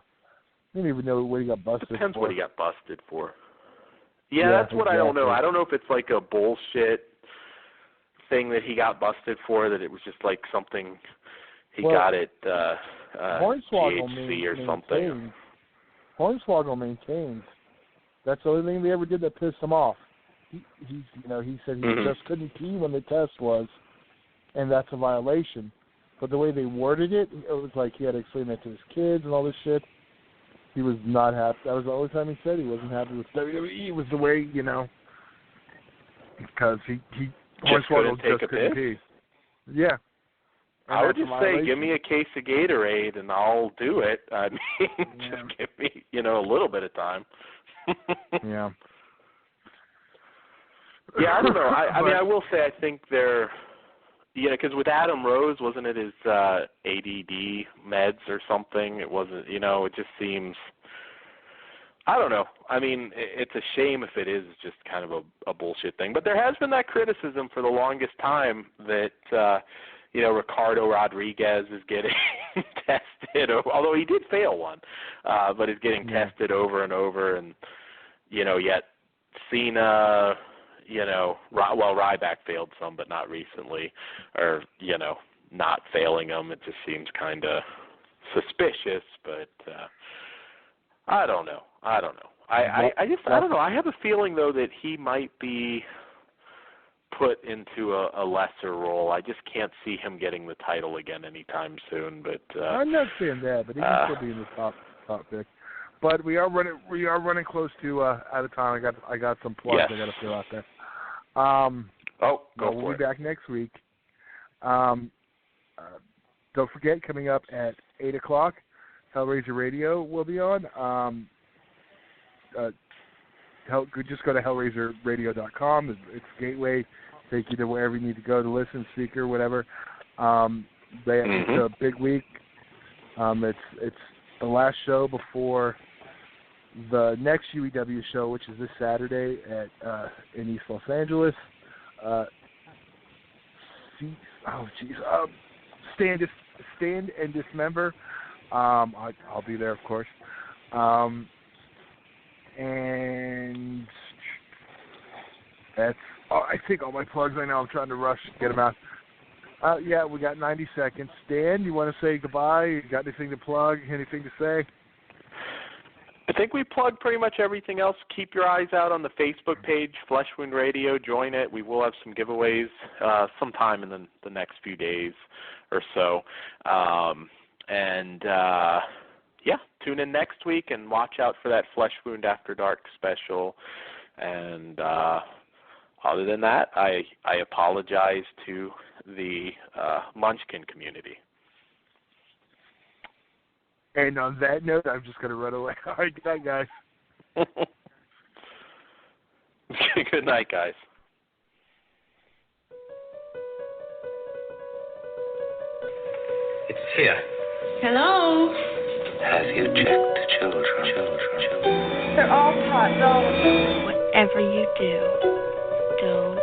don't even know what he got busted for. Depends what he got busted for. Yeah, that's what I don't know. I don't know if it's like a bullshit thing that he got busted for, that it was just like something he got at GHC or something. Hornswoggle maintains that's the only thing they ever did that pissed him off. He said he just couldn't pee when the test was, and that's a violation. But the way they worded it, it was like he had to explain that to his kids and all this shit. He was not happy. That was the only time he said he wasn't happy with WWE. It was the way, because he Hornswoggle just couldn't pee. Yeah. And I would just say, give me a case of Gatorade and I'll do it. I mean, just give me, a little bit of time. Yeah. Yeah, I don't know. I mean, I will say I think they're, because with Adam Rose, wasn't it his ADD meds or something? It wasn't, it just seems I don't know. I mean, it's a shame if it is just kind of a bullshit thing. But there has been that criticism for the longest time that, Ricardo Rodriguez is getting tested, although he did fail one, but is getting tested over and over. And, yet Cena, Ryback failed some, but not recently, or, not failing them. It just seems kind of suspicious, but I don't know. I don't know. I don't know. I have a feeling, though, that he might be put into a lesser role. I just can't see him getting the title again anytime soon. But I'm not saying that, but he can still be in the top pick. But we are running close to out of time. I got some plugs I got to throw out there. We'll be back next week. Don't forget, coming up at 8:00, Hellraiser Radio will be on. Just go to hellraiserradio.com. It's a gateway, take you to wherever you need to go to listen, speaker, whatever. It's a big week. It's the last show before the next UEW show, which is this Saturday in East Los Angeles. Stand and Dismember. I'll be there, of course. And that's, I think, all my plugs. I know I'm trying to rush to get them out. We got 90 seconds. Stan, you want to say goodbye? You got anything to plug? Anything to say? I think we plugged pretty much everything else. Keep your eyes out on the Facebook page, Flesh Wound Radio. Join it. We will have some giveaways sometime in the next few days or so. Tune in next week and watch out for that Flesh Wound After Dark special. And other than that, I apologize to the Munchkin community. And on that note, I'm just going to run away. All right, good night, guys. Good night, guys. It's here. Hello? Have you checked the children? They're all taught, though. Whatever you do, don't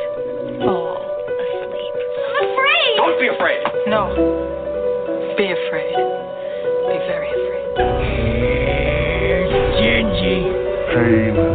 fall asleep. I'm afraid. Don't be afraid. No. Be afraid. Be very afraid. Gingy. Pain.